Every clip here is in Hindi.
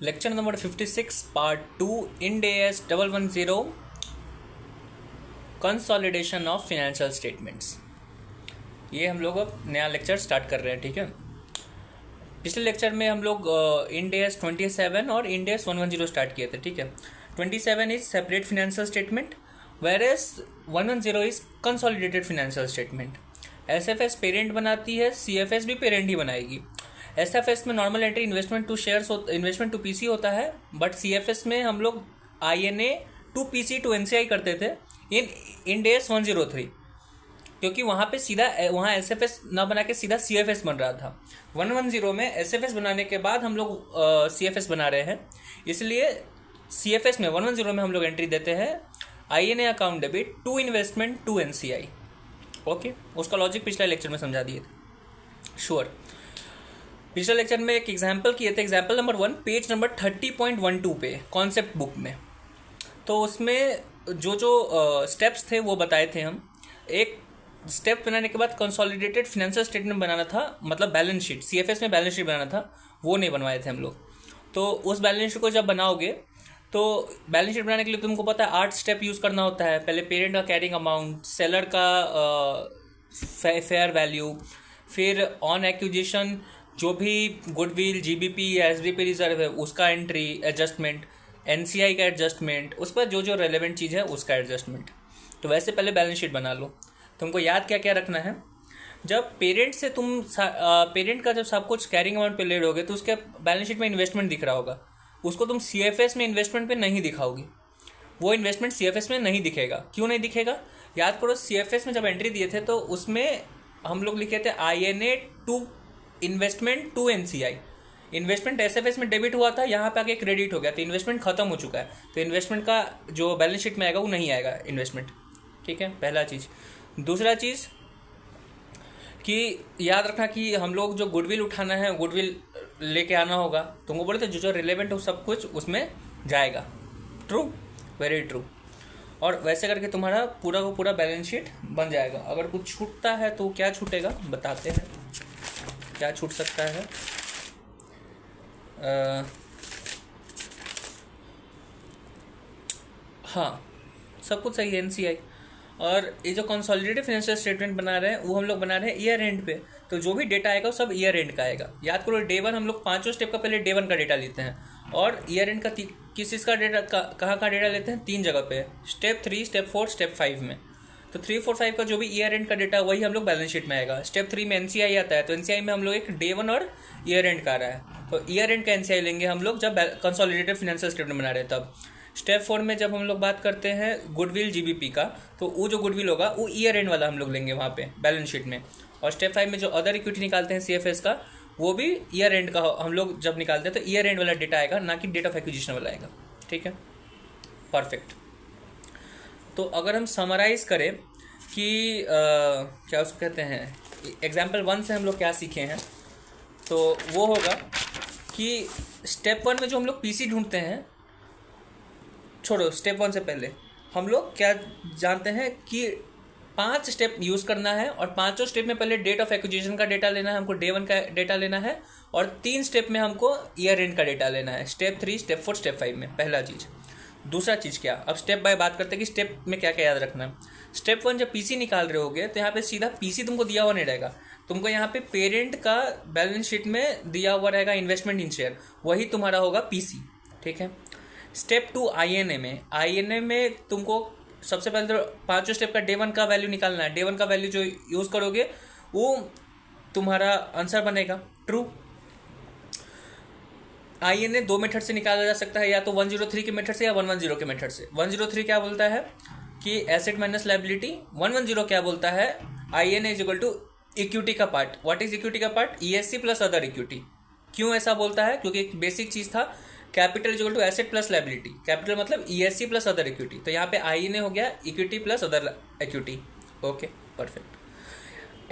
Lecture number 56 part 2 Ind AS 110 consolidation of financial statements. ये हम लोग अब नया लेक्चर स्टार्ट कर रहे हैं। ठीक है, पिछले लेक्चर में हम लोग इंड AS 27 और इंड AS 110 स्टार्ट किए थे। ठीक है, 27 is separate financial statement whereas 110 is consolidated financial statement. SFS parent बनाती है, CFS भी पेरेंट ही बनाएगी। SFS में normal entry investment to shares investment to PC होता है, बट CFS में हम लोग INA to PC to NCI करते थे इन इंड AS 103, क्योंकि वहाँ पे सीधा वहाँ SFS ना बना के सीधा CFS बन रहा था। 110 में SFS बनाने के बाद हम लोग CFS बना रहे हैं, इसलिए CFS में 110 में हम लोग एंट्री देते हैं INA account debit to investment to NCI। Okay, उसका लॉजिक पिछले लेक्चर में समझा दिए थे। श्योर, पिछले लेक्चर में एक एग्जाम्पल किए थे, एग्जाम्पल नंबर 1 पेज नंबर 30.12 पे कॉन्सेप्ट बुक में। तो उसमें जो स्टेप्स थे वो बताए थे हम। एक स्टेप बनाने के बाद कंसोलिडेटेड फाइनेंशियल स्टेटमेंट बनाना था, मतलब बैलेंस शीट, CFS में बैलेंस शीट बनाना था, वो नहीं बनवाए थे हम लोग। तो उस बैलेंस शीट को जब बनाओगे तो बैलेंस शीट बनाने के लिए तुमको पता है 8 स्टेप यूज़ करना होता है। पहले पेरेंट का कैरिंग अमाउंट, सेलर का फेयर वैल्यू, फिर ऑन एक्विजिशन जो भी गुडविल, GBP या SBP रिजर्व है उसका एंट्री एडजस्टमेंट, NCI का एडजस्टमेंट, उस पर जो रेलेवेंट चीज़ है उसका एडजस्टमेंट। तो वैसे पहले बैलेंस शीट बना लो। तुमको याद क्या क्या रखना है, जब पेरेंट से तुम पेरेंट का जब सब कुछ कैरिंग अमाउंट पे ले लोगे तो उसके बैलेंस शीट में इन्वेस्टमेंट दिख रहा होगा, उसको तुम CFS में इन्वेस्टमेंट पे नहीं दिखाओगी। वो इन्वेस्टमेंट CFS में नहीं दिखेगा। क्यों नहीं दिखेगा? याद करो, CFS में जब एंट्री दिए थे तो उसमें हम लोग लिखे थे INA to investment to NCI। Investment SFS में डेबिट हुआ था, यहाँ पे आके क्रेडिट हो गया, तो इन्वेस्टमेंट खत्म हो चुका है, तो इन्वेस्टमेंट का जो बैलेंस शीट में आएगा वो नहीं आएगा इन्वेस्टमेंट। ठीक है, पहला चीज़। दूसरा चीज़ कि याद रखना कि हम लोग जो गुडविल उठाना है, गुडविल लेके आना होगा। तुमको बोले थे जो रिलेवेंट हो सब कुछ उसमें जाएगा। True, very true. और वैसे करके तुम्हारा पूरा का पूरा बैलेंस शीट बन जाएगा। अगर कुछ छूटता है तो क्या छूटेगा बताते हैं, क्या छूट सकता है। हाँ, सब कुछ सही है। NCI और ये जो कंसोलिडेटेड फाइनेंशियल स्टेटमेंट बना रहे हैं वो हम लोग बना रहे हैं ईयर एंड पे, तो जो भी डेटा आएगा वो सब ईयर एंड का आएगा। याद करो, डे 1 हम लोग 5 स्टेप का पहले डे 1 का डेटा लेते हैं, और ईयर एंड का किस चीज़ का डेटा कहाँ का डेटा लेते हैं? 3 जगह पे, स्टेप 3, स्टेप 4, स्टेप 5 में। तो 3, 4, 5 का जो भी ईयर एंड का डेटा वही हम लोग बैलेंस शीट में आएगा। स्टेप 3 में NCI आता है, तो NCI में हम लोग एक डे 1 और ईयर एंड का आ रहा है, तो ईयर एंड का NCI लेंगे हम लोग जब कंसोलिडेटेड फाइनेंशियल स्टेटमेंट बना रहे हैं तब। स्टेप 4 में जब हम लोग बात करते हैं गुडविल, GBP का, तो वो जो गुडविल होगा वो ईयर एंड वाला हम लोग लेंगे वहाँ पे बैलेंस शीट में। और स्टेप 5 में जो अदर इक्विटी निकालते हैं CFS का, वो भी ईयर एंड का हम लोग जब निकालते हैं तो ईयर एंड वाला डेटा आएगा, ना कि डेट ऑफ एक्विजिशन वाला आएगा। ठीक है, परफेक्ट। तो अगर हम समराइज करें कि क्या उसको कहते हैं, एग्जाम्पल 1 से हम लोग क्या सीखे हैं, तो वो होगा कि स्टेप 1 में जो हम लोग PC ढूंढते हैं, छोड़ो, स्टेप 1 से पहले हम लोग क्या जानते हैं कि 5 स्टेप यूज़ करना है, और 5 स्टेप में पहले डेट ऑफ एक्विजिशन का डेटा लेना है, हमको डे 1 का डेटा लेना है, और 3 स्टेप में हमको ईयर एंड का डेटा लेना है, स्टेप 3, स्टेप 4, स्टेप 5 में। पहला चीज़। दूसरा चीज़ क्या, अब स्टेप बाय बात करते हैं कि स्टेप में क्या क्या याद रखना है। स्टेप 1 जब PC निकाल रहे होगे तो यहाँ पे सीधा PC तुमको दिया हुआ नहीं रहेगा, तुमको यहाँ पे पेरेंट का बैलेंस शीट में दिया हुआ रहेगा इन्वेस्टमेंट इन शेयर, वही तुम्हारा होगा PC। ठीक है। स्टेप 2 INA में तुमको सबसे पहले तो 5 स्टेप का डे 1 का वैल्यू निकालना है। डे 1 का वैल्यू जो यूज़ करोगे वो तुम्हारा आंसर बनेगा। ट्रू। INA 2 मेथड से निकाला जा सकता है, या तो 103 के मेथड से या 110 के मेथड से। 103 क्या बोलता है कि एसेट माइनस लायबिलिटी, 110 क्या बोलता है, INA is equal to equity का पार्ट। व्हाट इज इक्विटी का part? ESC plus other equity. क्यों ऐसा बोलता है? क्योंकि एक बेसिक चीज़ था, capital is equal to asset plus liability. Capital मतलब ESC प्लस अदर इक्विटी, तो यहाँ पे INA हो गया equity plus other equity. Okay, perfect.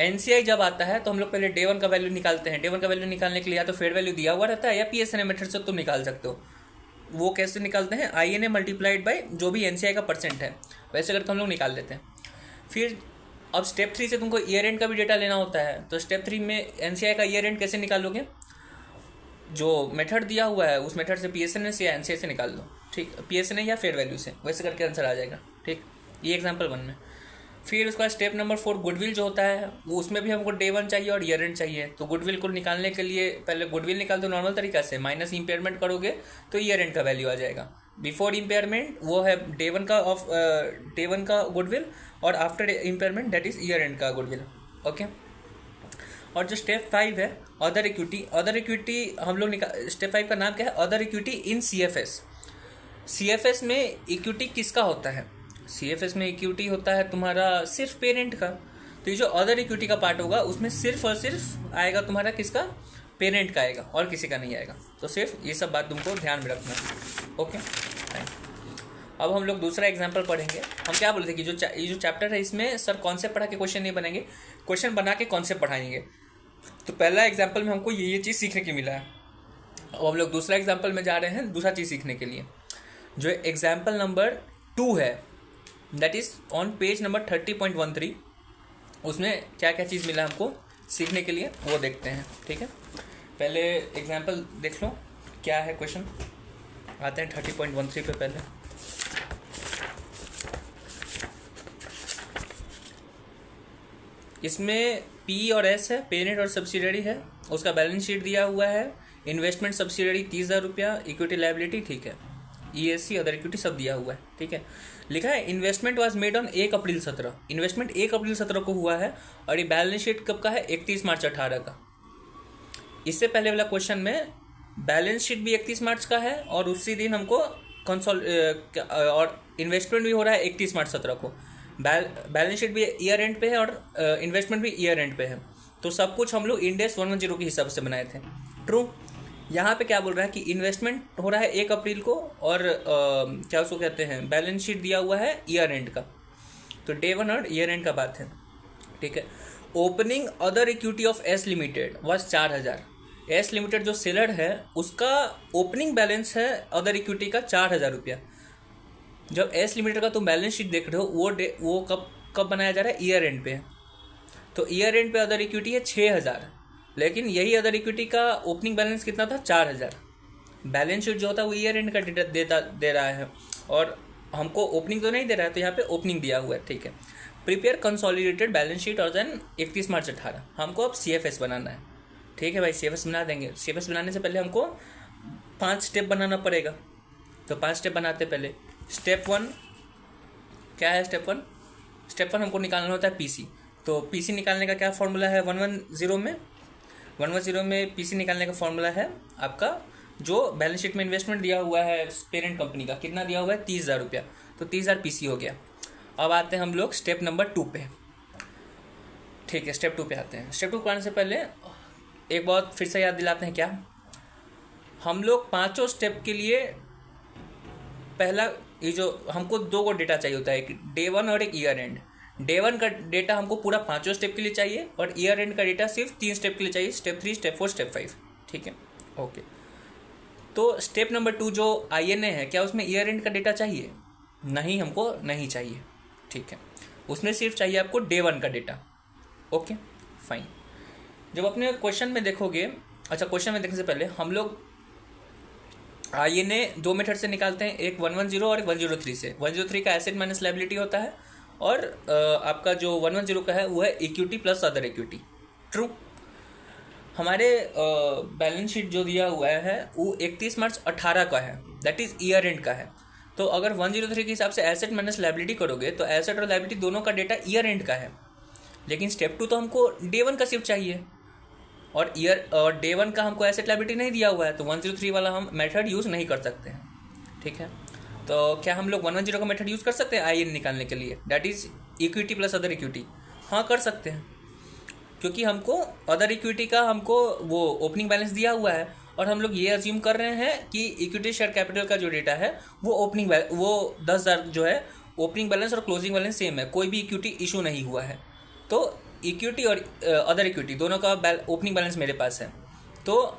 NCI जब आता है तो हम लोग पहले डे 1 का वैल्यू निकालते हैं। डे 1 का वैल्यू निकालने के लिए या तो फेयर वैल्यू दिया हुआ रहता है, या PSNA मेथड से तुम निकाल सकते हो। वो कैसे निकालते हैं? INA मल्टीप्लाइड बाई जो भी NCI का परसेंट है, वैसे करके हम लोग निकाल लेते हैं। फिर अब स्टेप 3 से तुमको ईयर एंड का भी डेटा लेना होता है, तो स्टेप 3 में NCI का ईयर एंड कैसे निकालोगे? जो मेथड दिया हुआ है उस मेथड से PSN से या NCA से निकाल लो, ठीक, PSN या फेयर वैल्यू से, वैसे करके आंसर आ जाएगा, ठीक। ये एग्जाम्पल 1 में। फिर उसका स्टेप नंबर 4 गुडविल जो होता है वो, उसमें भी हमको डे 1 चाहिए और ईयर एंड चाहिए। तो गुडविल को निकालने के लिए पहले गुडविल निकाल दो नॉर्मल तरीका से, माइनस इम्पेयरमेंट करोगे तो ईयर एंड का वैल्यू आ जाएगा। बिफोर इम्पेयरमेंट वो है डे 1 का गुडविल, और after impairment that is year and का गुडविल, ओके। और जो स्टेप 5 है अदर इक्विटी, अदर इक्विटी हम लोग स्टेप 5 का नाम क्या है, other equity in CFS। CFS में इक्विटी किसका होता है, CFS में इक्विटी होता है तुम्हारा सिर्फ पेरेंट का। तो ये जो अदर इक्विटी का पार्ट होगा उसमें सिर्फ और सिर्फ आएगा तुम्हारा किसका, पेरेंट का आएगा और किसी का नहीं आएगा। तो सिर्फ ये सब बात तुमको ध्यान में रखना है, ओके। अब हम लोग दूसरा एग्जाम्पल पढ़ेंगे। हम क्या बोलते हैं कि ये जो चैप्टर है इसमें सर कॉन्सेप्ट पढ़ा के क्वेश्चन नहीं बनेंगे, क्वेश्चन बना के कॉन्सेप्ट पढ़ाएंगे। तो पहला एग्जाम्पल में हमको ये चीज़ सीखने की मिला है। अब हम लोग दूसरा एग्जाम्पल में जा रहे हैं दूसरा चीज़ सीखने के लिए। जो एग्जाम्पल नंबर 2 है that is on page number 30.13, उसमें क्या क्या चीज़ मिला हमको सीखने के लिए वो देखते हैं, ठीक है। पहले एग्जाम्पल देख लो क्या है क्वेश्चन, आते हैं 30.13 पे। पहले इसमें P और S है, पेरेंट और सब्सिडरी है, उसका बैलेंस शीट दिया हुआ है। इन्वेस्टमेंट सब्सिडरी 30,000 रुपया, इक्विटी लायबिलिटी, ठीक है, ESC अदर इक्विटी सब दिया हुआ है, ठीक है। लिखा है investment was made on 1 April 17, investment 1 अप्रैल 17 को हुआ है, और ये बैलेंस शीट कब का है, 31 मार्च 18 का। इससे पहले वाला क्वेश्चन में बैलेंस शीट भी 31 मार्च का है और उसी दिन हमको और इन्वेस्टमेंट भी हो रहा है 31 मार्च 17 को। बैलेंस शीट भी ईयर एंड पे है और इन्वेस्टमेंट भी ईयर एंड पे है। तो सब कुछ हम लोग इंड AS 110 के हिसाब से बनाए थे, ट्रू। यहाँ पे क्या बोल रहा है कि इन्वेस्टमेंट हो रहा है 1 अप्रैल को, और क्या उसको कहते हैं, बैलेंस शीट दिया हुआ है ईयर एंड का। तो डे 1 और ईयर एंड का बात है, ठीक है। Opening other equity of S limited was 4,000। S limited जो सेलर है उसका ओपनिंग बैलेंस है अदर इक्विटी का 4,000 रुपया। जब S लिमिटेड का तुम बैलेंस शीट देख रहे हो वो कब बनाया जा रहा है, ईयर एंड पे। तो ईयर एंड पे अदर इक्विटी है 6,000, लेकिन यही अदर इक्विटी का ओपनिंग बैलेंस कितना था, 4,000। बैलेंस शीट जो होता है वो ईयर एंड का डेटा दे रहा है और हमको ओपनिंग तो नहीं दे रहा है, तो यहाँ पे ओपनिंग दिया हुआ है, ठीक है। प्रिपेयर कंसोलिडेटेड बैलेंस शीट और देन 31 मार्च 18। हमको अब CFS बनाना है, ठीक है भाई। CFS बना देंगे। CFS बनाने से पहले हमको 5 स्टेप बनाना पड़ेगा। तो 5 स्टेप बनाते पहले। स्टेप 1 क्या है, स्टेप 1 हमको निकालना होता है PC। तो PC निकालने का क्या फॉर्मूला है, 110 में PC निकालने का फॉर्मूला है आपका, जो बैलेंस शीट में इन्वेस्टमेंट दिया हुआ है पेरेंट कंपनी का, कितना दिया हुआ है, 30,000 रुपया। तो 30,000 PC हो गया। अब आते हैं हम लोग स्टेप नंबर 2 पे, ठीक है। स्टेप 2 पे आते हैं। स्टेप 2 को आने से पहले एक बात फिर से याद दिलाते हैं, क्या हम लोग 5 स्टेप के लिए पहला ये जो हमको 2 को डेटा चाहिए होता है, एक डे 1 और एक ईयर एंड। डे 1 का डेटा हमको पूरा 5 स्टेप के लिए चाहिए और ईयर एंड का डेटा सिर्फ 3 स्टेप के लिए चाहिए, स्टेप 3, स्टेप 4, स्टेप 5, ठीक है, ओके। तो स्टेप नंबर 2 जो INA है, क्या उसमें ईयर एंड का डेटा चाहिए, नहीं, हमको नहीं चाहिए, ठीक है। उसमें सिर्फ चाहिए आपको डे 1 का डेटा, ओके फाइन। जब अपने क्वेश्चन में देखोगे, अच्छा क्वेश्चन में देखने से पहले हम लोग INA 2 मेथड से निकालते हैं, एक 110 और एक 103 से। 103 का एसेट माइनस लायबिलिटी होता है और आपका जो 110 का है वो है equity plus other equity, true. हमारे बैलेंस शीट जो दिया हुआ है वो 31 मार्च 18 का है, दैट इज़ ईयर एंड का है। तो अगर 103 के हिसाब से एसेट माइनस लायबिलिटी करोगे तो एसेट और लायबिलिटी दोनों का डेटा ईयर एंड का है। लेकिन स्टेप 2 तो हमको डे 1 का सिर्फ चाहिए और डे 1 का हमको एसेट लायबिलिटी नहीं दिया हुआ है, तो 103 वाला हम मेथड यूज़ नहीं कर सकते हैं, ठीक है। तो क्या हम लोग 110 का मेथड यूज़ कर सकते हैं IN निकालने के लिए, that is equity plus other equity? हाँ कर सकते हैं, क्योंकि हमको अदर इक्विटी का हमको वो ओपनिंग बैलेंस दिया हुआ है और हम लोग ये अज्यूम कर रहे हैं कि इक्विटी शेयर कैपिटल का जो डेटा है वो वो 10,000 जो है ओपनिंग बैलेंस और क्लोजिंग बैलेंस सेम है, कोई भी इक्विटी इशू नहीं हुआ है। तो इक्विटी और अदर इक्विटी दोनों का ओपनिंग बैलेंस मेरे पास है। तो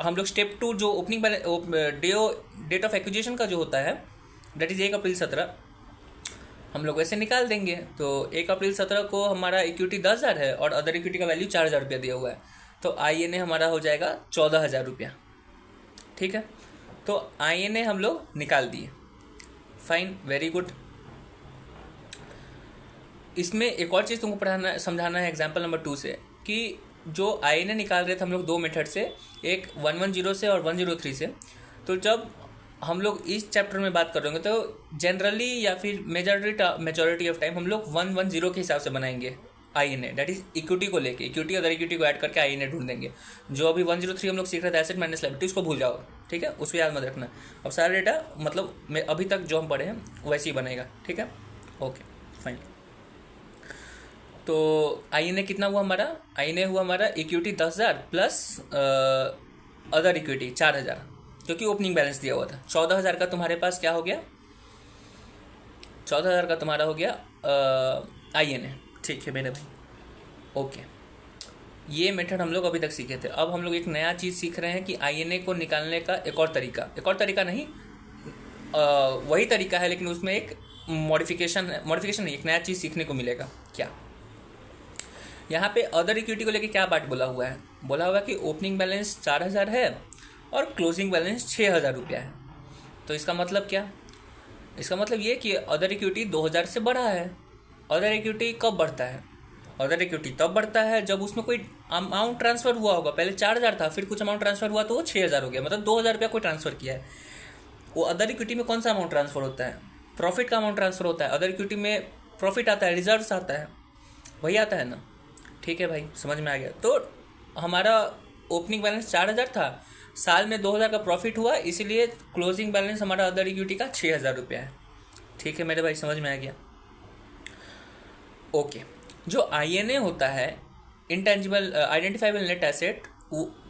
हम लोग स्टेप 2 जो opening balance date of acquisition का जो होता है दैट इज़ 1 अप्रैल 17, हम लोग वैसे निकाल देंगे। तो 1 अप्रैल 17 को हमारा इक्विटी 10,000 है और अदर इक्विटी का वैल्यू 4,000 रुपया दिया हुआ है, तो INA हमारा हो जाएगा 14,000 रुपया, ठीक है, तो INA हम लोग निकाल दिए, फाइन, वेरी गुड। इसमें एक और चीज़ तुमको पढ़ाना समझाना है एग्जाम्पल नंबर 2 से, कि जो INA निकाल रहे थे हम लोग दो मेथड से, एक 110 से और 103 से। तो जब हम लोग इस चैप्टर में बात करेंगे तो जनरली या फिर मेजॉरिटी ऑफ टाइम हम लोग 110 के हिसाब से बनाएंगे INA, दैट इज इक्विटी को लेके, इक्विटी अदर इक्विटी को ऐड करके INA ढूंढ देंगे। जो अभी 103 हम लोग सीख रहे थे एसेट माइनस लायबिलिटी, उसको भूल जाओ, ठीक है, उसको याद मत रखना। अब सारा डेटा मतलब मैं अभी तक जो हम पढ़े हैं वैसे ही बनेगा, ठीक है, ओके फाइन। तो INA कितना हुआ हमारा, INA हुआ हमारा इक्विटी 10,000 प्लस अदर इक्विटी 4,000, क्योंकि ओपनिंग बैलेंस दिया हुआ था। 14,000 का तुम्हारे पास क्या हो गया, 14,000 का तुम्हारा हो गया INA, ठीक है मेरे भाई, ओके। ये मेथड हम लोग अभी तक सीखे थे। अब हम लोग एक नया चीज़ सीख रहे हैं कि INA को निकालने का एक और तरीका नहीं, वही तरीका है लेकिन उसमें एक मॉडिफिकेशन नहीं, एक नया चीज़ सीखने को मिलेगा। क्या, यहाँ पे अदर इक्विटी को लेके क्या बात बोला हुआ है, बोला हुआ है कि ओपनिंग बैलेंस 4,000 है और क्लोजिंग बैलेंस 6,000 रुपया है। तो इसका मतलब क्या, इसका मतलब ये कि अदर इक्विटी 2,000 से बढ़ा है। अदर इक्विटी कब बढ़ता है, अदर इक्विटी तब बढ़ता है जब उसमें कोई अमाउंट ट्रांसफ़र हुआ होगा। पहले 4,000 था, फिर कुछ अमाउंट ट्रांसफ़र हुआ तो वो 6,000 हो गया, मतलब 2,000 रुपया कोई ट्रांसफ़र किया है। वो अदर इक्विटी में कौन सा अमाउंट ट्रांसफ़र होता है, प्रॉफिट का अमाउंट ट्रांसफ़र होता है। अदर इक्विटी में प्रॉफिट आता है, रिजर्व्स आता है, वही आता है ना, ठीक है भाई, समझ में आ गया। तो हमारा ओपनिंग बैलेंस 4,000 था, साल में 2,000 का प्रॉफिट हुआ, इसीलिए क्लोजिंग बैलेंस हमारा अदर इक्विटी का 6,000 रुपया है, ठीक है मेरे भाई, समझ में आ गया, ओके। जो INA होता है इंटेंजिबल आइडेंटिफाइबल नेट एसेट,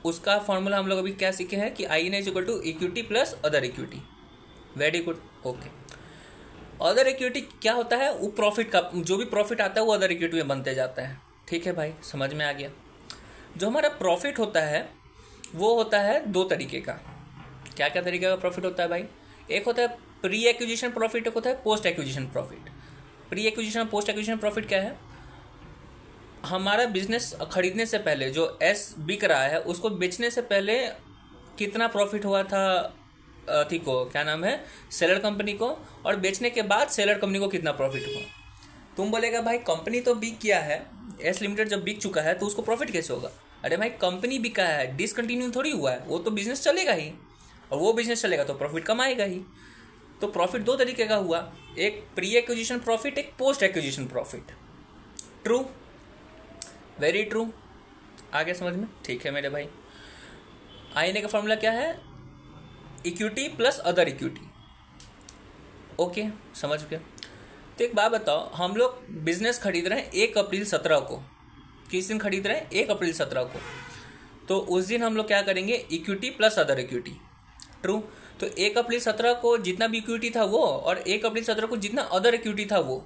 उसका फॉर्मूला हम लोग अभी क्या सीखे हैं कि INA is equal to equity plus other equity, very good, okay. Other equity क्या होता है, वो प्रॉफिट का, जो भी प्रॉफिट आता है वो अदर इक्विटी में बनते जाता है, ठीक है भाई, समझ में आ गया। जो हमारा प्रॉफिट होता है वो होता है दो तरीके का। क्या क्या तरीके का प्रॉफिट होता है भाई, एक होता है प्री एक्विजिशन प्रॉफिट, एक होता है post acquisition profit. Pre acquisition post acquisition profit क्या है, हमारा बिजनेस खरीदने से पहले जो बिक रहा है उसको बेचने से पहले कितना प्रॉफिट हुआ था थी को, क्या नाम है, सेलर कंपनी को, और बेचने के बाद सेलर कंपनी को कितना प्रॉफिट हुआ। तुम बोलेगा भाई कंपनी तो बिक किया है, एस लिमिटेड जब बिक चुका है तो उसको प्रॉफिट कैसे होगा। अरे भाई कंपनी बिका है, डिसकंटिन्यू थोड़ी हुआ है, वो तो बिजनेस चलेगा ही, और वो बिजनेस चलेगा तो प्रॉफिट कमाएगा ही। तो प्रॉफिट दो तरीके का हुआ, एक प्री एक्विजिशन प्रॉफिट, एक post acquisition profit. True, very true, आ गया समझ में, ठीक है मेरे भाई। INA का फॉर्मूला क्या है, equity plus other equity, okay, समझ गया। तो एक बात बताओ, हम लोग बिजनेस खरीद रहे हैं 1 अप्रैल 17 को, किस दिन खरीद रहे हैं, 1 अप्रैल 17 को, तो उस दिन हम लोग क्या करेंगे, equity plus other equity, true. तो 1 अप्रैल 17 को जितना भी इक्विटी था वो, और 1 अप्रैल 17 को जितना अदर इक्विटी था वो,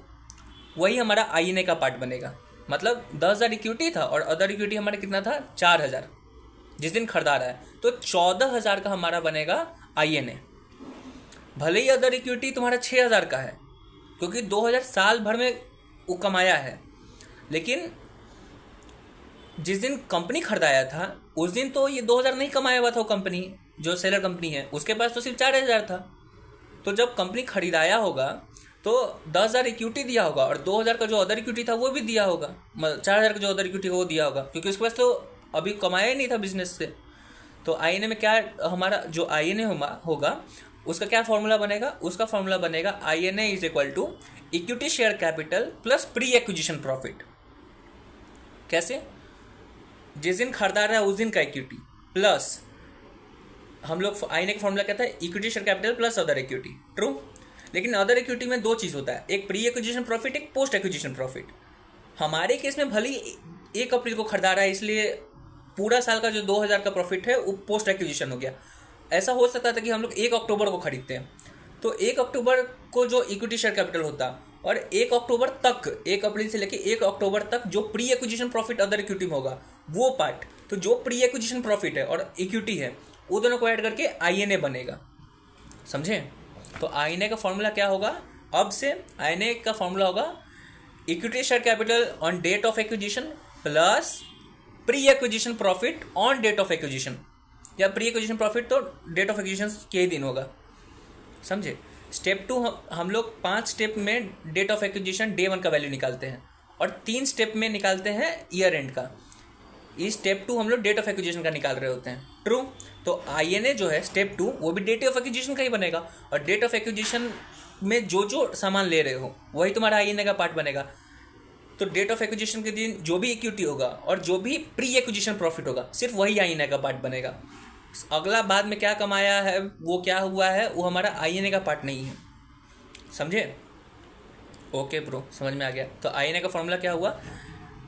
वही हमारा INA का पार्ट बनेगा। मतलब 10,000 इक्विटी था और अदर इक्विटी हमारा कितना था, 4,000 जिस दिन खरीदा रहा है, तो 14,000 का हमारा बनेगा INA। भले ही अदर इक्विटी तुम्हारा 6,000 का है, क्योंकि 2,000 साल भर में वो कमाया है, लेकिन जिस दिन कंपनी खरीदाया था उस दिन तो ये 2,000 नहीं कमाया हुआ था। वो कंपनी जो सेलर कंपनी है उसके पास तो सिर्फ 4,000 था। तो जब कंपनी खरीदाया होगा तो 10,000 इक्विटी दिया होगा और 2,000 का जो अदर इक्विटी था वो भी दिया होगा, 4,000 का जो अदर इक्विटी वो दिया होगा, क्योंकि उसके पास तो अभी कमाया ही नहीं था बिजनेस से। तो INA में क्या हमारा जो INA होगा उसका क्या फॉर्मूला बनेगा, उसका फॉर्मूला बनेगा INA is equal to equity share capital plus pre acquisition profit. कैसे, जिस दिन खरीदा रहा है उस दिन का इक्विटी प्लस, हम लोग INA का फॉर्मूला क्या था, equity share capital plus other equity, true. लेकिन अदर इक्विटी में दो चीज़ होता है, एक प्री एक्विजिशन प्रॉफिट, एक पोस्ट एक्विजिशन प्रॉफिट। हमारे केस में भले 1 अप्रैल को खरीदा रहा है, इसलिए पूरा साल का जो 2,000 का प्रॉफिट है वो पोस्ट एक्विजिशन हो गया। ऐसा हो सकता था कि हम लोग 1 अक्टूबर को खरीदते हैं, तो 1 अक्टूबर को जो इक्विटी शेयर कैपिटल होता, और 1 अक्टूबर तक, 1 अप्रैल से लेकर 1 अक्टूबर तक जो pre acquisition profit other equity में होगा वो पार्ट, तो जो प्री एक्विजिशन प्रॉफिट है और इक्विटी है वो दोनों को ऐड करके INA बनेगा, समझे। तो INA का फॉर्मूला क्या होगा, अब से INA का फॉर्मूला होगा equity share capital on date of acquisition plus pre acquisition profit on date of acquisition, या प्री एक्विजिशन प्रॉफिट तो डेट ऑफ एक्विजिशन के ही दिन होगा, समझे। स्टेप 2 हम लोग 5 स्टेप में डेट ऑफ एक्विजिशन डे 1 का वैल्यू निकालते हैं और 3 स्टेप में निकालते हैं ईयर एंड का। इस स्टेप 2 हम लोग डेट ऑफ एक्विजिशन का निकाल रहे होते हैं, ट्रू। तो INA जो है स्टेप 2 वो भी डेट ऑफ एक्विजिशन का ही बनेगा, और डेट ऑफ एक्विजिशन में जो जो सामान ले रहे हो वही तुम्हारा INA का पार्ट बनेगा। तो डेट ऑफ एक्विजिशन के दिन जो भी इक्विटी होगा और जो भी प्री एक्विजिशन प्रॉफिट होगा सिर्फ वही INA का पार्ट बनेगा। अगला बाद में क्या कमाया है, वो क्या हुआ है, वो हमारा INA का पार्ट नहीं है, समझे। ओके ब्रो, समझ में आ गया। तो INA का फॉर्मूला क्या हुआ,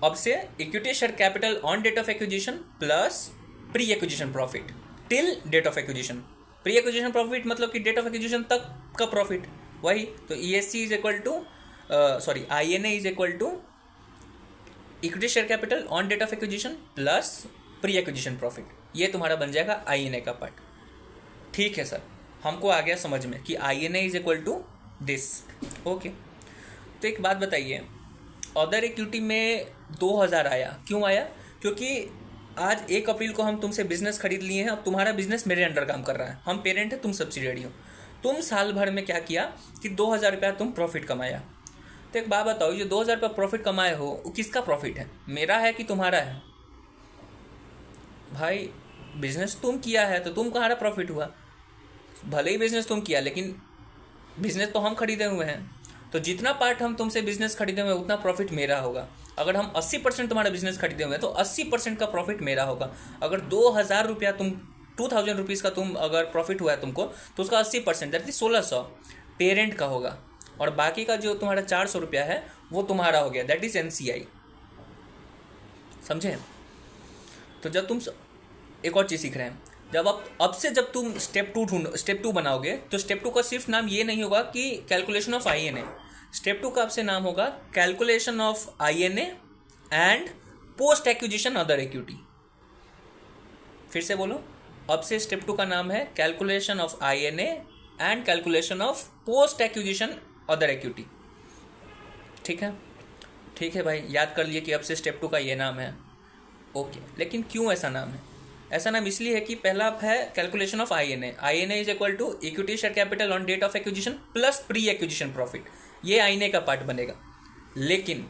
अब से equity share capital on date of acquisition plus pre acquisition profit till date of acquisition. Pre acquisition profit मतलब कि डेट ऑफ एक्विजिशन तक का प्रॉफिट, वही। तो ESC is equal to INA is equal to equity share capital on date of acquisition plus pre acquisition profit, ये तुम्हारा बन जाएगा INA का पार्ट। ठीक है सर, हमको आ गया समझ में कि INA is equal to this. Okay, तो एक बात बताइए, अदर इक्विटी में 2000 आया, क्यों आया? क्योंकि आज 1 अप्रैल को हम तुमसे बिजनेस खरीद लिए हैं, अब तुम्हारा बिजनेस मेरे अंडर काम कर रहा है, हम पेरेंट है, तुम सब्सिडियरी हो। तुम साल भर में क्या किया कि 2000 रुपया तुम प्रॉफिट कमाया। तो एक बात बताओ, ये 2000 रुपया प्रॉफिट कमाए हो, वो किसका प्रॉफिट है, मेरा है कि तुम्हारा है? भाई बिजनेस तुम किया है तो तुम कहाँ प्रॉफिट हुआ, भले ही बिजनेस तुम किया लेकिन बिजनेस तो हम खरीदे हुए हैं, तो जितना पार्ट हम तुमसे बिजनेस खरीदे हुए उतना प्रॉफिट मेरा होगा। अगर हम 80% तुम्हारा बिजनेस खरीदे हुए हैं तो 80% का प्रॉफिट मेरा होगा। अगर 2000 रुपया 2000 रुपीज़ का तुम अगर प्रॉफिट हुआ है तुमको, तो उसका 80% दैट इज 1600 पेरेंट का होगा, और बाकी का जो तुम्हारा 400 रुपया है वो तुम्हारा हो गया, दैट इज NCI, समझे। तो जब तुम एक और चीज़ सीख रहे हैं, जब अब से जब तुम स्टेप 2 बनाओगे तो स्टेप 2 का सिर्फ नाम ये नहीं होगा कि कैलकुलेशन ऑफ INA, स्टेप 2 का आपसे नाम होगा calculation of INA and post acquisition other equity. फिर से बोलो, अब से स्टेप 2 का नाम है calculation of INA and calculation of post acquisition other equity. ठीक है, ठीक है भाई, याद कर लिए कि अब से स्टेप 2 का ये नाम है। ओके, लेकिन क्यों ऐसा नाम है? ऐसा नाम इसलिए है कि पहला है calculation of INA is equal to equity share capital on date of acquisition plus pre acquisition profit, ये INA का पार्ट बनेगा। लेकिन